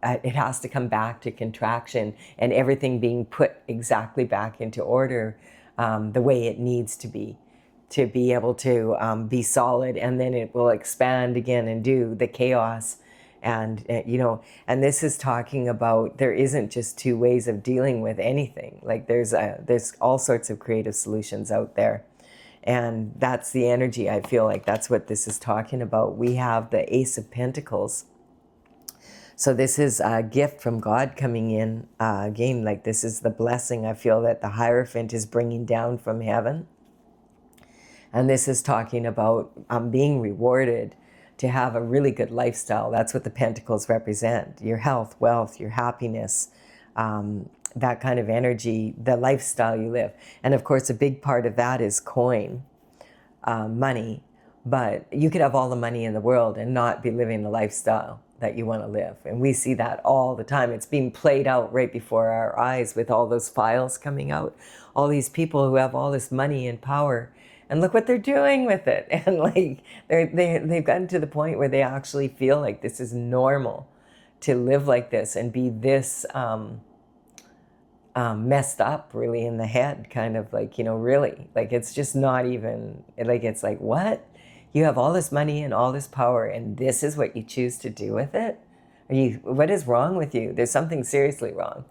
Speaker 1: it has to come back to contraction and everything being put exactly back into order, the way it needs to be able to be solid, and then it will expand again and do the chaos. And and this is talking about, there isn't just two ways of dealing with anything. Like there's all sorts of creative solutions out there, and that's the energy. I feel like that's what this is talking about. We have the Ace of Pentacles, so this is a gift from God coming in, again, like this is the blessing I feel that the Hierophant is bringing down from heaven. And this is talking about being rewarded to have a really good lifestyle. That's what the Pentacles represent: your health, wealth, your happiness, that kind of energy, the lifestyle you live. And of course, a big part of that is coin, money. But you could have all the money in the world and not be living the lifestyle that you want to live. And we see that all the time. It's being played out right before our eyes with all those files coming out. All these people who have all this money and power, and look what they're doing with it. And like they've gotten to the point where they actually feel like this is normal to live like this and be this messed up really in the head, kind of like, really, like it's just not even, like it's like, what? You have all this money and all this power, and this is what you choose to do with it? What is wrong with you? There's something seriously wrong,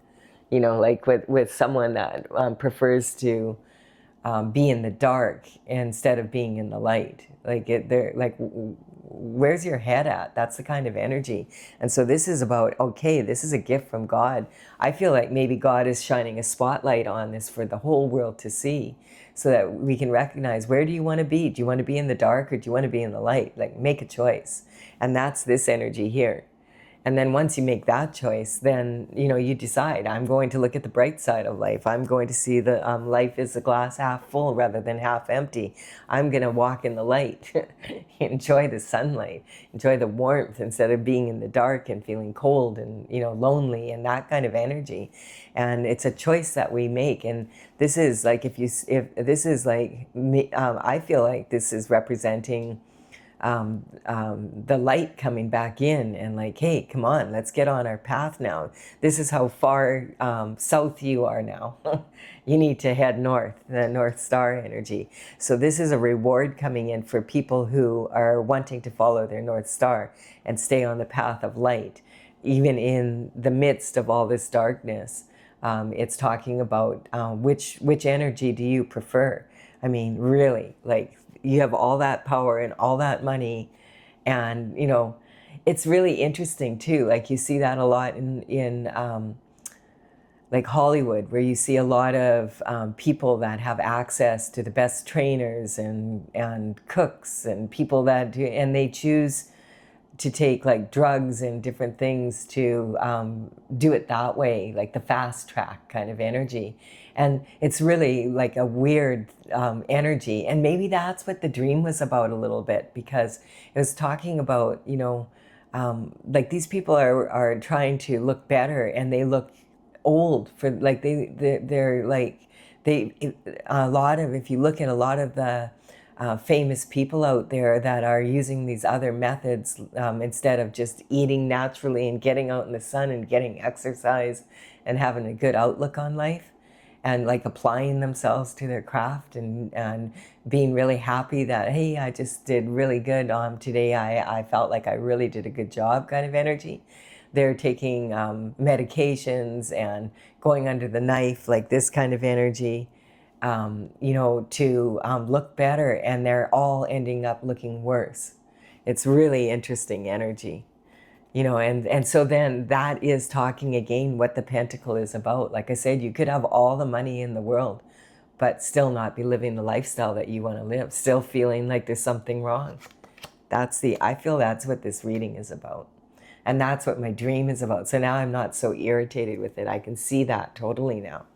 Speaker 1: like with someone that prefers to be in the dark instead of being in the light. They're like, where's your head at? That's the kind of energy. And so this is about, okay, this is a gift from God. I feel like maybe God is shining a spotlight on this for the whole world to see, so that we can recognize, where do you want to be? Do you want to be in the dark, or do you want to be in the light? Like, make a choice. And that's this energy here. And then once you make that choice, then, you decide, I'm going to look at the bright side of life. I'm going to see that life is a glass half full rather than half empty. I'm going to walk in the light, enjoy the sunlight, enjoy the warmth, instead of being in the dark and feeling cold and, lonely, and that kind of energy. And it's a choice that we make. And this is like, if this is like, I feel like this is representing the light coming back in, and like, hey, come on, let's get on our path now. This is how far south you are now. You need to head north, the North Star energy. So this is a reward coming in for people who are wanting to follow their North Star and stay on the path of light, even in the midst of all this darkness. It's talking about which energy do you prefer? I mean, really, like, you have all that power and all that money, and it's really interesting too. Like, you see that a lot in like Hollywood, where you see a lot of people that have access to the best trainers and cooks and people that do, and they choose to take like drugs and different things to do it that way, like the fast track kind of energy. And it's really like a weird energy. And maybe that's what the dream was about a little bit, because it was talking about, like, these people are trying to look better, and they look old for, like, they're like, a lot of, if you look at a lot of the famous people out there that are using these other methods, instead of just eating naturally and getting out in the sun and getting exercise and having a good outlook on life, and like applying themselves to their craft, and being really happy that, hey, I just did really good today. I felt like I really did a good job, kind of energy. They're taking medications and going under the knife, like this kind of energy. to look better, and they're all ending up looking worse. It's really interesting energy. And so then that is talking again what the pentacle is about. Like I said, you could have all the money in the world, but still not be living the lifestyle that you want to live, still feeling like there's something wrong. I feel that's what this reading is about. And that's what my dream is about. So now I'm not so irritated with it. I can see that totally now.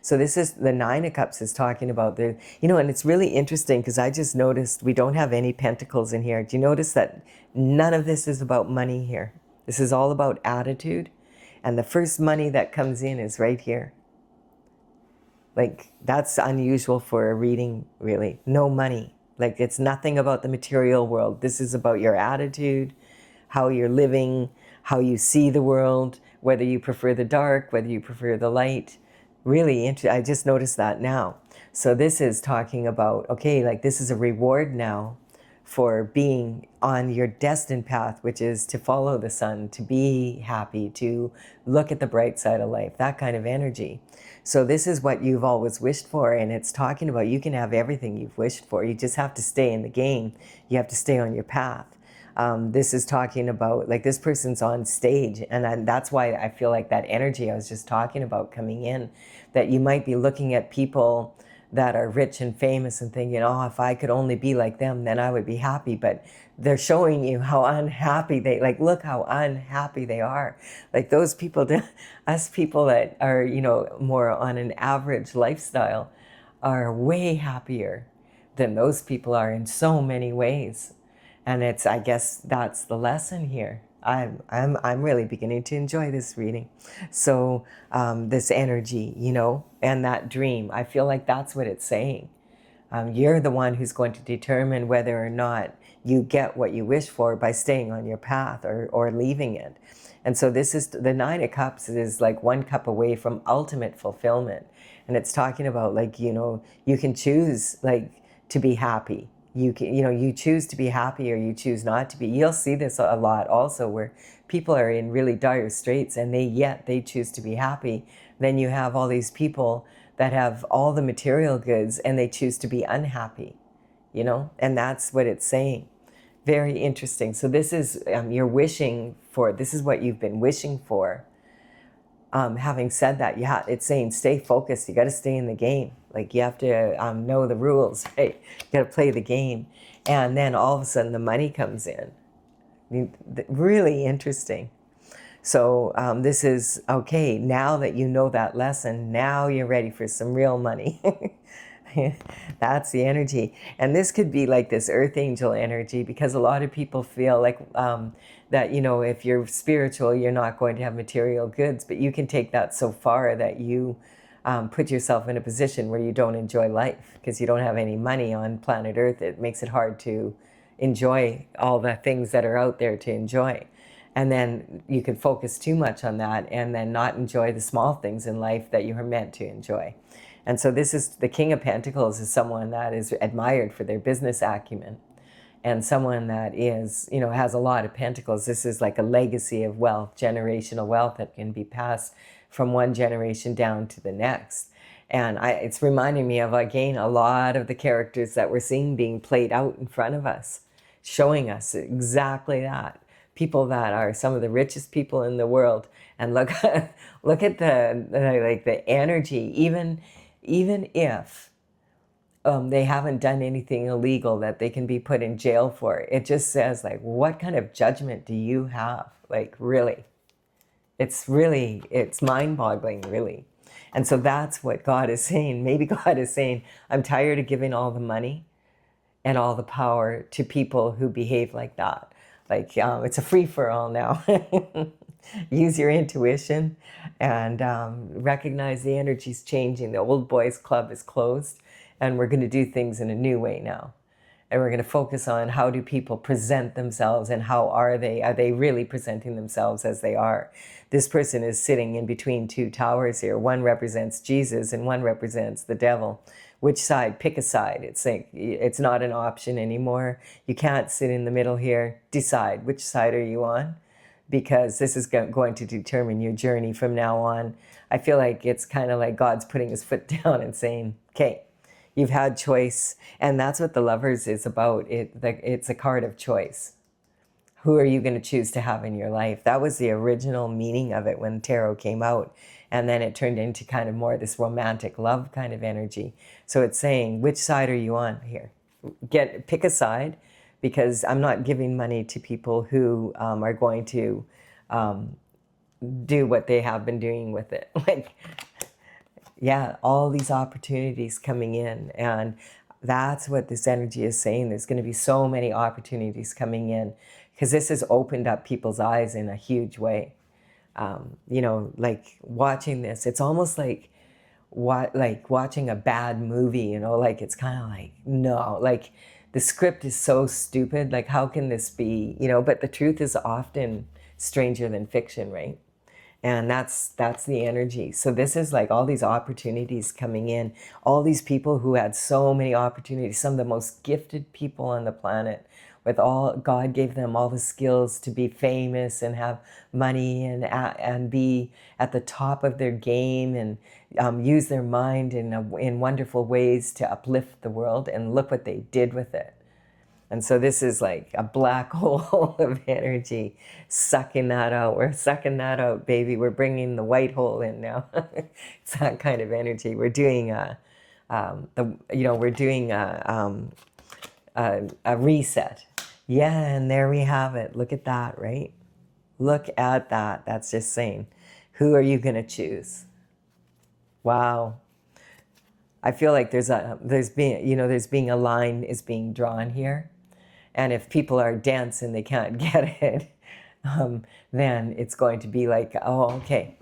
Speaker 1: So this is the Nine of Cups is talking about and it's really interesting because I just noticed we don't have any pentacles in here. Do you notice that none of this is about money here? This is all about attitude. And the first money that comes in is right here. Like, that's unusual for a reading, really. No money. Like, it's nothing about the material world. This is about your attitude, how you're living, how you see the world, whether you prefer the dark, whether you prefer the light. Really interesting. I just noticed that now. So this is talking about, okay, like this is a reward now for being on your destined path, which is to follow the sun, to be happy, to look at the bright side of life, that kind of energy. So this is what you've always wished for, and it's talking about you can have everything you've wished for. You just have to stay in the game. You have to stay on your path. This is talking about, like, this person's on stage, and that's why I feel like that energy I was just talking about coming in, that you might be looking at people that are rich and famous and thinking, oh, if I could only be like them, then I would be happy. But they're showing you how unhappy look how unhappy they are. Like those people, us people that are, more on an average lifestyle are way happier than those people are in so many ways. And I guess that's the lesson here. I'm really beginning to enjoy this reading. So this energy, and that dream, I feel like that's what it's saying. You're the one who's going to determine whether or not you get what you wish for by staying on your path or leaving it. And so this is the Nine of Cups is like one cup away from ultimate fulfillment. And it's talking about you can choose to be happy. You choose to be happy or you choose not to be. You'll see this a lot also where people are in really dire straits and they choose to be happy. Then you have all these people that have all the material goods and they choose to be unhappy, and that's what it's saying. Very interesting. So this is, you're wishing for, this is what you've been wishing for. Having said that, it's saying stay focused. You got to stay in the game. Like you have to know the rules, right? You got to play the game. And then all of a sudden the money comes in. Really interesting. So this is, okay, now that you know that lesson, now you're ready for some real money. That's the energy. And this could be like this earth angel energy because a lot of people feel like that, if you're spiritual, you're not going to have material goods, but you can take that so far that you put yourself in a position where you don't enjoy life because you don't have any money on planet Earth. It makes it hard to enjoy all the things that are out there to enjoy. And then you can focus too much on that and then not enjoy the small things in life that you are meant to enjoy. And so this is the King of Pentacles is someone that is admired for their business acumen and someone that is, has a lot of pentacles. This is like a legacy of wealth, generational wealth that can be passed from one generation down to the next. And it's reminding me of, again, a lot of the characters that we're seeing being played out in front of us, showing us exactly that. People that are some of the richest people in the world. And look at the energy, even if they haven't done anything illegal that they can be put in jail for. It just says, what kind of judgment do you have? Really. It's mind-boggling, really. And so that's what God is saying. Maybe God is saying, I'm tired of giving all the money and all the power to people who behave like that. It's a free-for-all now. Use your intuition and recognize the energy's changing. The old boys club is closed and we're going to do things in a new way now. And we're going to focus on how do people present themselves and how are they really presenting themselves as they are. This person is sitting in between two towers here. One represents Jesus and one represents the devil. Which side? Pick a side. It's not an option anymore. You can't sit in the middle here. Decide which side are you on, because this is going to determine your journey from now on. I feel like it's kind of like God's putting his foot down and saying, okay, You've had choice, and that's what the Lovers is about. It's a card of choice. Who are you going to choose to have in your life? That was the original meaning of it when tarot came out. And then it turned into kind of more this romantic love kind of energy. So it's saying, which side are you on here? Pick a side, because I'm not giving money to people who are going to do what they have been doing with it. Like, yeah, all these opportunities coming in. And that's what this energy is saying. There's going to be so many opportunities coming in, because this has opened up people's eyes in a huge way. You know, like watching this, it's almost like watching a bad movie, you know, like it's kind of like, no, like the script is so stupid. Like, how can this be, you know, but the truth is often stranger than fiction, right? And that's the energy. So this is like all these opportunities coming in, all these people who had so many opportunities, some of the most gifted people on the planet, with all, God gave them all the skills to be famous and have money and be at the top of their game, and use their mind in wonderful ways to uplift the world. And look what they did with it. And so this is like a black hole of energy, sucking that out. We're sucking that out, baby. We're bringing the white hole in now. It's that kind of energy. We're doing we're doing a reset. Yeah, and there we have it. Look at that, right? Look at that. That's just saying, who are you going to choose? Wow. I feel like there's being a line is being drawn here. And if people are dense and they can't get it, then it's going to be like, oh, okay,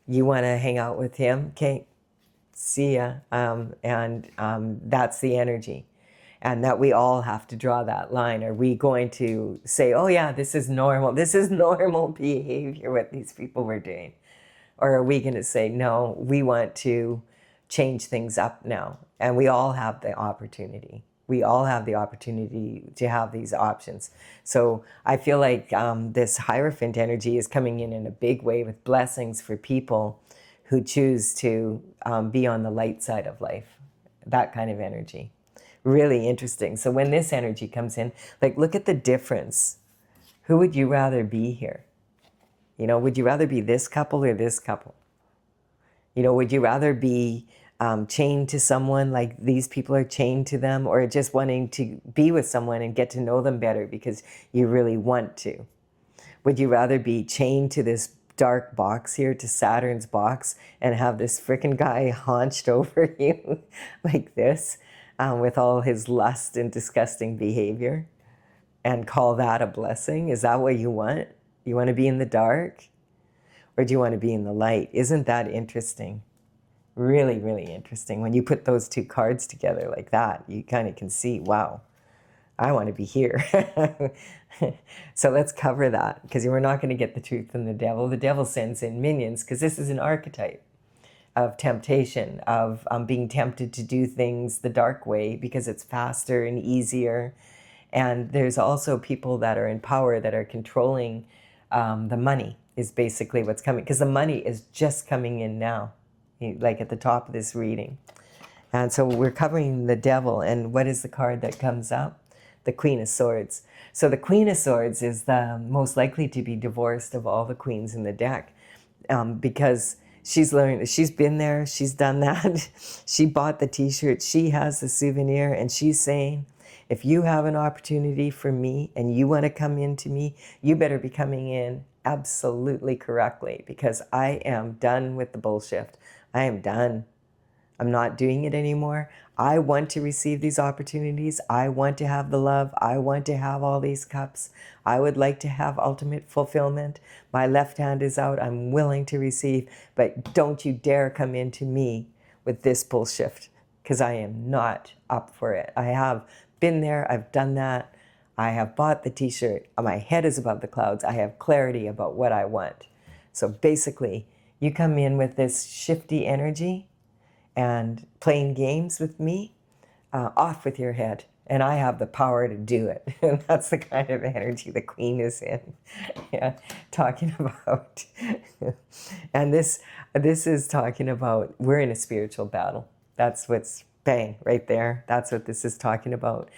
Speaker 1: you want to hang out with him? Okay, see ya. That's the energy. And that we all have to draw that line. Are we going to say, oh yeah, this is normal behavior, what these people were doing? Or are we going to say, no, we want to change things up now? And we all have the opportunity. We all have the opportunity to have these options. So I feel like this Hierophant energy is coming in a big way with blessings for people who choose to be on the light side of life. That kind of energy. Really interesting. So when this energy comes in, like, look at the difference. Who would you rather be here? You know, would you rather be this couple or this couple? You know, would you rather be chained to someone like these people are chained to them, or just wanting to be with someone and get to know them better because you really want to? Would you rather be chained to this dark box here, to Saturn's box, and have this frickin' guy haunched over you like this with all his lust and disgusting behavior, and call that a blessing? Is that what you want? You want to be in the dark? Or do you want to be in the light? Isn't that interesting? Really, really interesting. When you put those two cards together like that, you kind of can see, wow, I want to be here. So let's cover that, because we're not going to get the truth from the devil. The devil sends in minions, because this is an archetype of temptation, of being tempted to do things the dark way because it's faster and easier. And there's also people that are in power that are controlling the money, is basically what's coming, because the money is just coming in now, like at the top of this reading. And so we're covering the devil. And what is the card that comes up? The Queen of Swords. So the Queen of Swords is the most likely to be divorced of all the queens in the deck, because she's learned, she's been there, she's done that. She bought the t-shirt, she has the souvenir, and she's saying, if you have an opportunity for me and you want to come into me, you better be coming in absolutely correctly, because I am done with the bullshit. I am done. I'm not doing it anymore. I want to receive these opportunities. I want to have the love. I want to have all these cups. I would like to have ultimate fulfillment. My left hand is out. I'm willing to receive, but don't you dare come into me with this bullshit, because I am not up for it. I have been there. I've done that. I have bought the t-shirt. My head is above the clouds. I have clarity about what I want. So basically, you come in with this shifty energy and playing games with me, off with your head. And I have the power to do it. And that's the kind of energy the Queen is in. Yeah, talking about. And this is talking about, we're in a spiritual battle. That's what's Bang, right there. That's what this is talking about.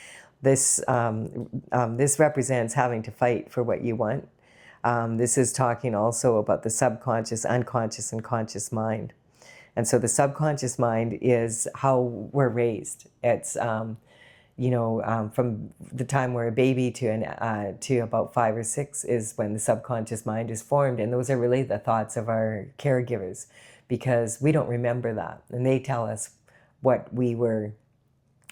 Speaker 1: This represents having to fight for what you want. This is talking also about the subconscious, unconscious, and conscious mind. And so the subconscious mind is how we're raised. It's from the time we're a baby to about 5 or 6 is when the subconscious mind is formed, and those are really the thoughts of our caregivers, because we don't remember that, and they tell us what we're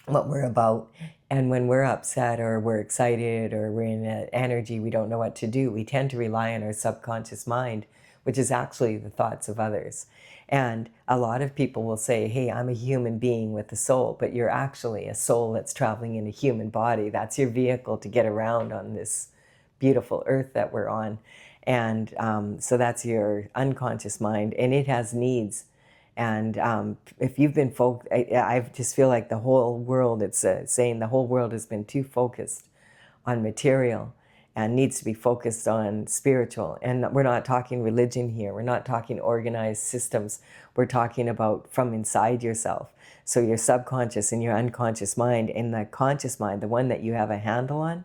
Speaker 1: about. And when we're upset or we're excited or we're in an energy we don't know what to do, we tend to rely on our subconscious mind, which is actually the thoughts of others. And a lot of people will say, hey, I'm a human being with a soul, but you're actually a soul that's traveling in a human body. That's your vehicle to get around on this beautiful earth that we're on. And so that's your unconscious mind, and it has needs. And if you've been I just feel like the whole world, it's saying the whole world has been too focused on material and needs to be focused on spiritual. And we're not talking religion here. We're not talking organized systems. We're talking about from inside yourself. So your subconscious and your unconscious mind, and the conscious mind, the one that you have a handle on,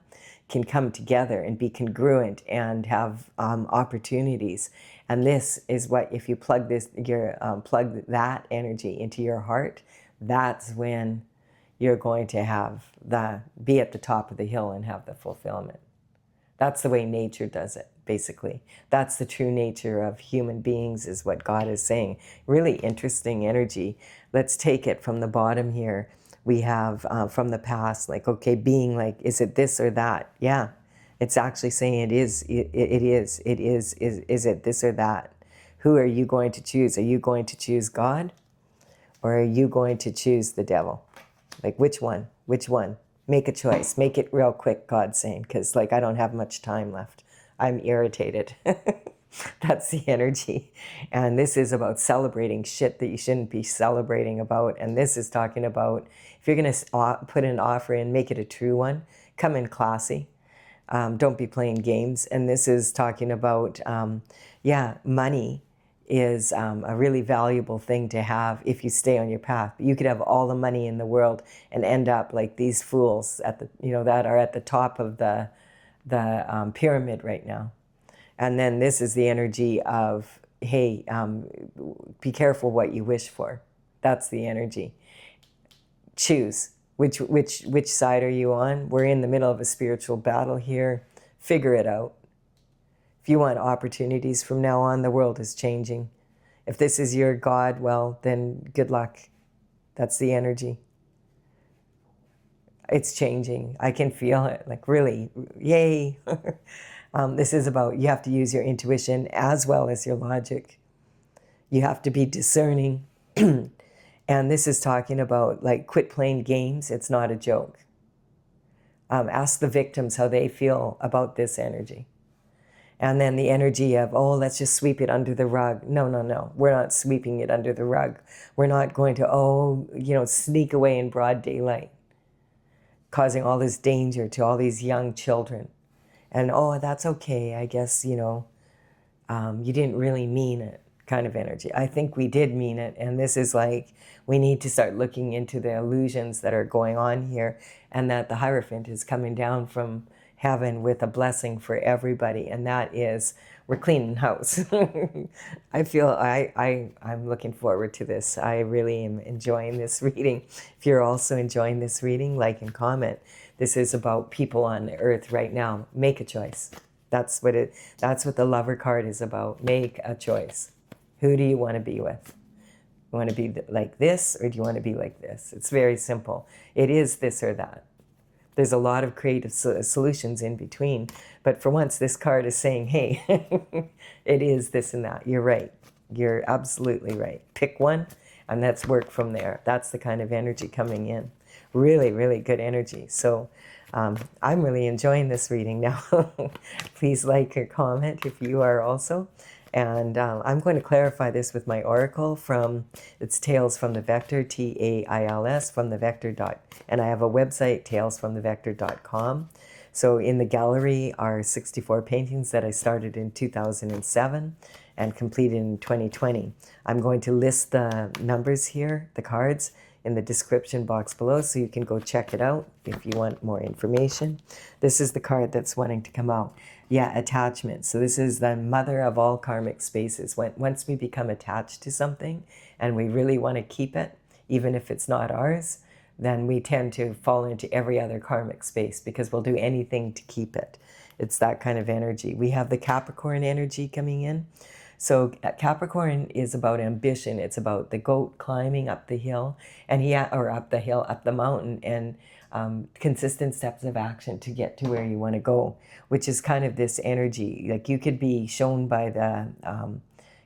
Speaker 1: can come together and be congruent and have opportunities. And this is what, if you plug plug that energy into your heart, that's when you're going to be at the top of the hill and have the fulfillment. That's the way nature does it, basically. That's the true nature of human beings, is what God is saying. Really interesting energy. Let's take it from the bottom here. We have from the past, like, okay, being like, is it this or that? Yeah, it's actually saying it is, is it this or that? Who are you going to choose? Are you going to choose God, or are you going to choose the devil? Like, which one? Which one? Make a choice. Make it real quick, God's saying, because, like, I don't have much time left. I'm irritated. That's the energy. And this is about celebrating shit that you shouldn't be celebrating about. And this is talking about, if you're going to put an offer in, make it a true one. Come in classy. Don't be playing games. And this is talking about, money is a really valuable thing to have if you stay on your path. You could have all the money in the world and end up like these fools at the that are at the top of the pyramid right now. And then this is the energy of, hey, be careful what you wish for. That's the energy. Choose which side are you on. We're in the middle of a spiritual battle here. Figure it out. If you want opportunities from now on, the world is changing. If this is your God, well, then good luck. That's the energy. It's changing. I can feel it, like, really, yay. This is about, you have to use your intuition as well as your logic. You have to be discerning. And this is talking about, like, quit playing games. It's not a joke. Ask the victims how they feel about this energy. And then the energy of, oh, let's just sweep it under the rug. No, no, no. We're not sweeping it under the rug. We're not going to, sneak away in broad daylight, causing all this danger to all these young children. And, oh, that's okay. I guess, you didn't really mean it, kind of energy. I think we did mean it. And this is like, we need to start looking into the illusions that are going on here, and that the Hierophant is coming down from heaven with a blessing for everybody, and that is, we're cleaning house. I feel I'm looking forward to this. I really am enjoying this reading. If you're also enjoying this reading, like and comment. This is about people on earth right now. Make a choice. That's what the Lover card is about. Make a choice. Who do you want to be with? You want to be like this, or do you want to be like this? It's very simple. It is this or that. There's a lot of creative solutions in between. But for once, this card is saying, hey, it is this and that. You're right. You're absolutely right. Pick one, and let's work from there. That's the kind of energy coming in. Really, really good energy. So I'm really enjoying this reading now. Please like or comment if you are also. And I'm going to clarify this with my oracle it's Tales from the Vector, TAILS from the Vector . And I have a website, talesfromthevector.com. So in the gallery are 64 paintings that I started in 2007 and completed in 2020. I'm going to list the numbers here, the cards, in the description box below, so you can go check it out if you want more information. This is the card that's wanting to come out. Yeah, attachment. So this is the mother of all karmic spaces. Once we become attached to something and we really want to keep it, even if it's not ours, then we tend to fall into every other karmic space because we'll do anything to keep it. It's that kind of energy. We have the Capricorn energy coming in. So Capricorn is about ambition. It's about the goat climbing up the hill, up the mountain, and consistent steps of action to get to where you want to go, which is kind of this energy. Like you could be shown by the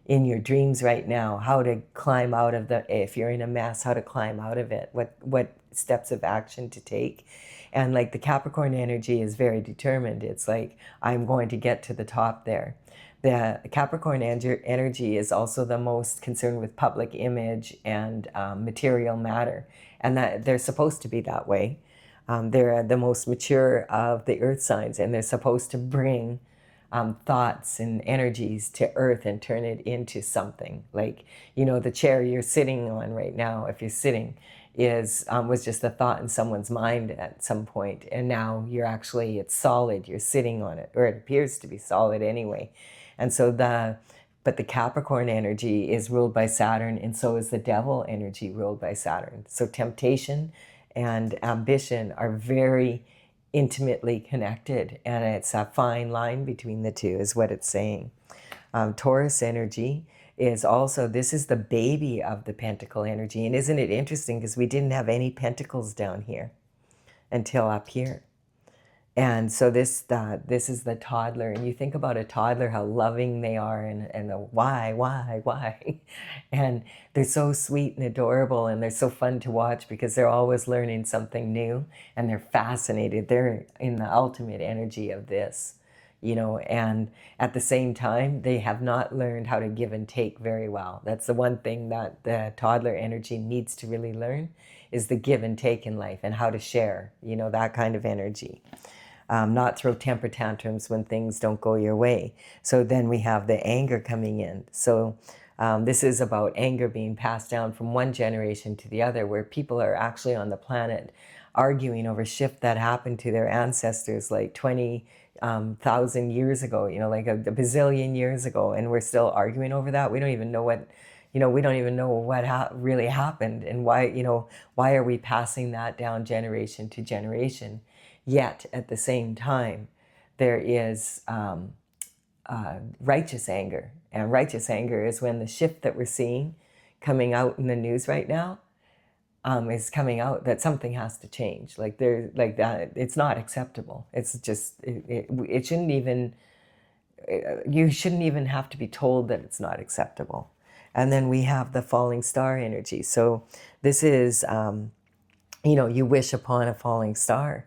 Speaker 1: in your dreams right now how to climb out of if you're in a mess, how to climb out of it, what steps of action to take. And like the Capricorn energy is very determined. It's like, I'm going to get to the top there. The Capricorn energy is also the most concerned with public image and material matter. And that they're supposed to be that way. They're the most mature of the earth signs, and they're supposed to bring thoughts and energies to earth and turn it into something. Like, the chair you're sitting on right now, if you're sitting, was just a thought in someone's mind at some point, and now it's solid, you're sitting on it, or it appears to be solid anyway. And so but the Capricorn energy is ruled by Saturn, and so is the devil energy ruled by Saturn. So temptation and ambition are very intimately connected, and it's a fine line between the two is what it's saying. Taurus energy is also, this is the baby of the pentacle energy. And isn't it interesting, because we didn't have any pentacles down here until up here. And so this is the toddler, and you think about a toddler, how loving they are, and the why, and they're so sweet and adorable, and they're so fun to watch because they're always learning something new, and they're fascinated. They're in the ultimate energy of this, and at the same time, they have not learned how to give and take very well. That's the one thing that the toddler energy needs to really learn, is the give and take in life and how to share, that kind of energy. Not throw temper tantrums when things don't go your way. So then we have the anger coming in. So this is about anger being passed down from one generation to the other, where people are actually on the planet arguing over shift that happened to their ancestors like 20,000 years ago, like a bazillion years ago, and we're still arguing over that. We don't even know what really happened, and why are we passing that down generation to generation? Yet at the same time, there is righteous anger. And righteous anger is when the shift that we're seeing coming out in the news right now is coming out, that something has to change. Like that, it's not acceptable. It's just, it shouldn't even, you shouldn't even have to be told that it's not acceptable. And then we have the falling star energy. So this is, you wish upon a falling star.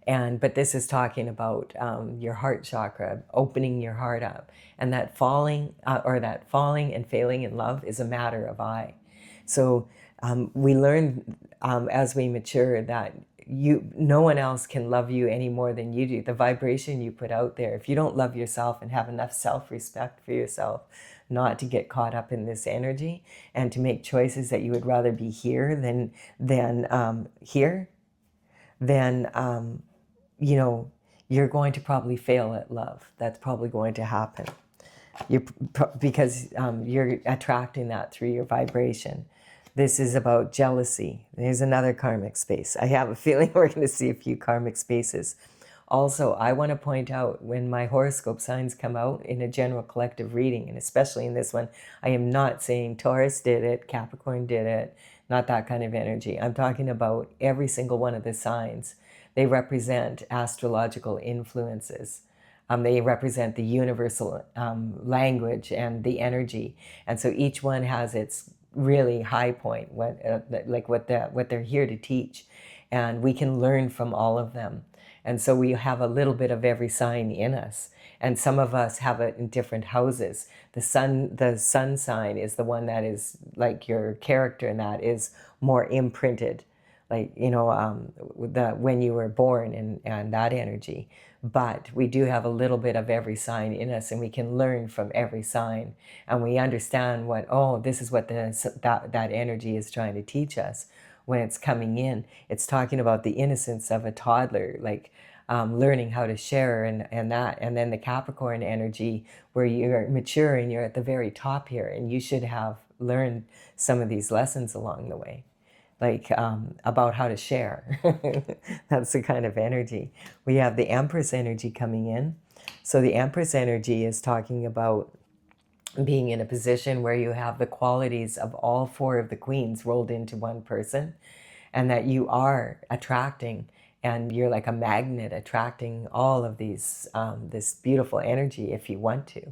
Speaker 1: But this is talking about your heart chakra, opening your heart up. And that falling and failing in love is a matter of I. So we learn as we mature that no one else can love you any more than you do. The vibration you put out there, if you don't love yourself and have enough self-respect for yourself not to get caught up in this energy and to make choices that you would rather be here than here, then you're going to probably fail at love. That's probably going to happen. Because you're attracting that through your vibration. This is about jealousy. There's another karmic space. I have a feeling we're going to see a few karmic spaces. Also, I want to point out, when my horoscope signs come out in a general collective reading, and especially in this one, I am not saying Taurus did it, Capricorn did it, not that kind of energy. I'm talking about every single one of the signs. They represent astrological influences. They represent the universal language and the energy. And so each one has its really high point, what they're here to teach. And we can learn from all of them. And so we have a little bit of every sign in us. And some of us have it in different houses. The sun sign is the one that is like your character, and that is more imprinted, like, when you were born and that energy. But we do have a little bit of every sign in us, and we can learn from every sign. And we understand this is what that energy is trying to teach us. when it's coming in. It's talking about the innocence of a toddler, like learning how to share and that. And then the Capricorn energy, where you're mature and you're at the very top here, and you should have learned some of these lessons along the way, like about how to share. That's the kind of energy. We have the Empress energy coming in. So the Empress energy is talking about being in a position where you have the qualities of all four of the queens rolled into one person, and that you are attracting, and you're like a magnet attracting all of these, this beautiful energy if you want to.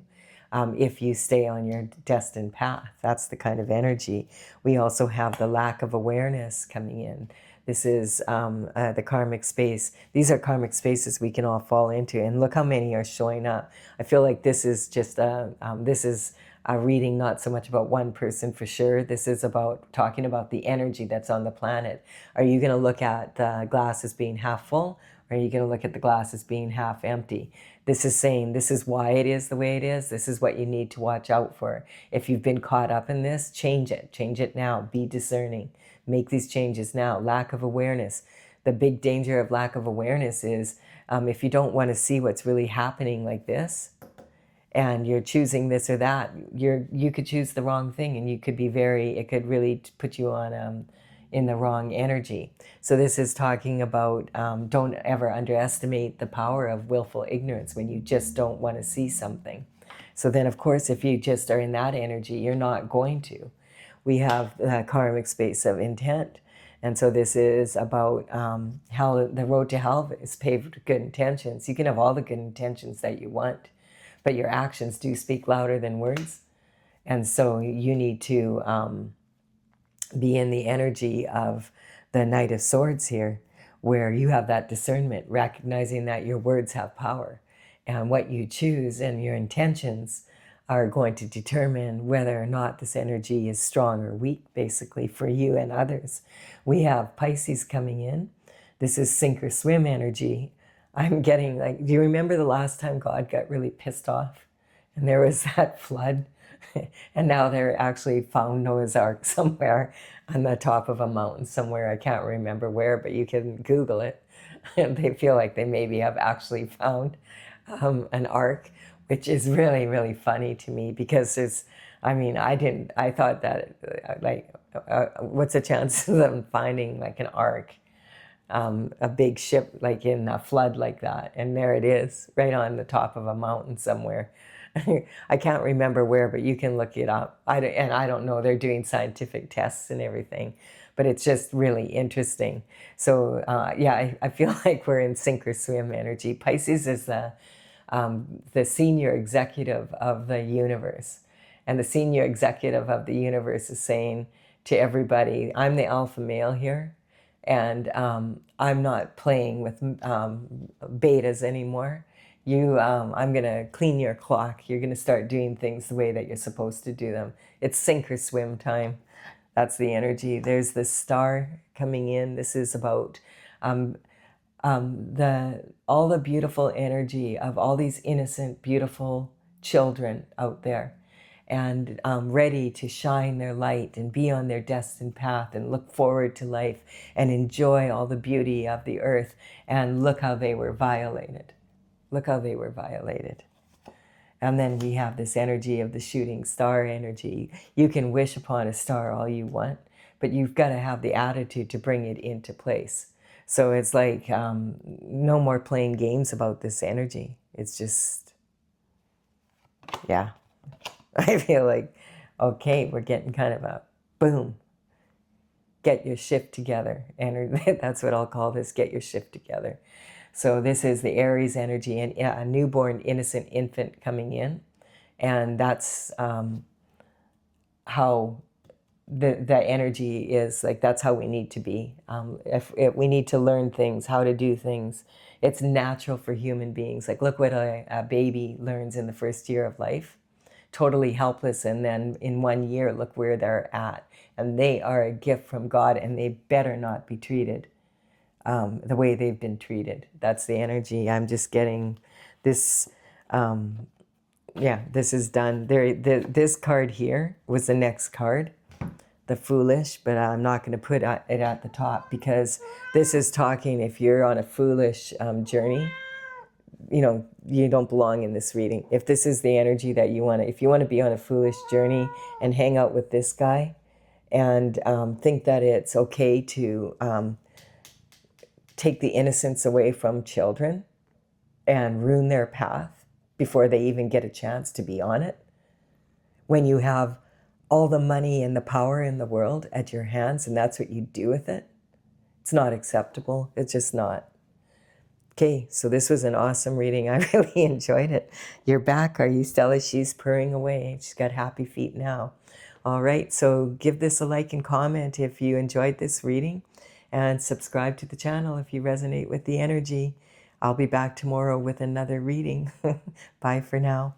Speaker 1: If you stay on your destined path. That's the kind of energy. We also have the lack of awareness coming in. This is the karmic space. These are karmic spaces we can all fall into. And look how many are showing up. I feel like this is just this is a reading not so much about one person for sure. This is about talking about the energy that's on the planet. Are you going to look at the glass as being half full? Or are you going to look at the glass as being half empty? This is saying this is why it is the way it is. This is what you need to watch out for. If you've been caught up in this, change it. Change it now. Be discerning. Make these changes now. Lack of awareness. The big danger of lack of awareness is if you don't want to see what's really happening like this, and you're choosing this or that, you could choose the wrong thing, and you could be it could really put you on in the wrong energy. So this is talking about don't ever underestimate the power of willful ignorance when you just don't want to see something. So then, of course, if you just are in that energy, you're not going to. We have the karmic space of intent. And so this is about how the road to hell is paved with good intentions. You can have all the good intentions that you want, but your actions do speak louder than words. And so you need to be in the energy of the Knight of Swords here, where you have that discernment, recognizing that your words have power, and what you choose and your intentions are going to determine whether or not this energy is strong or weak, basically, for you and others. We have Pisces coming in. This is sink or swim energy. I'm getting like, do you remember the last time God got really pissed off and there was that flood? And now they're actually found Noah's Ark somewhere on the top of a mountain somewhere. I can't remember where, but you can Google it. And they feel like they maybe have actually found an ark, which is really, really funny to me because I thought that what's the chance of them finding like an ark? A big ship like in a flood like that, and there it is right on the top of a mountain somewhere. I can't remember where, but you can look it up. I don't know, they're doing scientific tests and everything, but it's just really interesting. So yeah, I feel like we're in sink or swim energy. Pisces is the senior executive of the universe, and the senior executive of the universe is saying to everybody, I'm the alpha male here, and I'm not playing with betas anymore. I'm going to clean your clock. You're going to start doing things the way that you're supposed to do them. It's sink or swim time. That's the energy. There's this star coming in. This is about all the beautiful energy of all these innocent, beautiful children out there, and ready to shine their light and be on their destined path and look forward to life and enjoy all the beauty of the earth. And look how they were violated. Look how they were violated. And then we have this energy of the shooting star energy. You can wish upon a star all you want, but you've got to have the attitude to bring it into place. So it's like no more playing games about this energy. It's just, yeah. I feel like, okay, we're getting kind of a boom. Get your shift together. And that's what I'll call this, get your shift together. So this is the Aries energy, and a newborn innocent infant coming in. And that's how the energy is, like, that's how we need to be. If we need to learn things, how to do things. It's natural for human beings. Like, look what a baby learns in the first year of life. Totally helpless, and then in 1 year, look where they're at. And they are a gift from God, and they better not be treated the way they've been treated. That's the energy. I'm just getting this. Yeah, this is done. This card here was the next card. the foolish, but I'm not going to put it at the top, because this is talking if you're on a foolish journey, you know, you don't belong in this reading. If this is the energy that you want to, if you want to be on a foolish journey and hang out with this guy and think that it's okay to take the innocence away from children and ruin their path before they even get a chance to be on it, when you have all the money and the power in the world at your hands and that's what you do with it, it's not acceptable. It's just not. Okay, so this was an awesome reading. I really enjoyed it. You're back, are you, Stella? She's purring away. She's got happy feet now. All right, so give this a like and comment if you enjoyed this reading, and subscribe to the channel if you resonate with the energy. I'll be back tomorrow with another reading. Bye for now.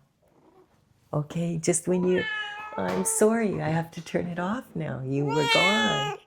Speaker 1: Okay, just when you... I'm sorry, I have to turn it off now. You were gone.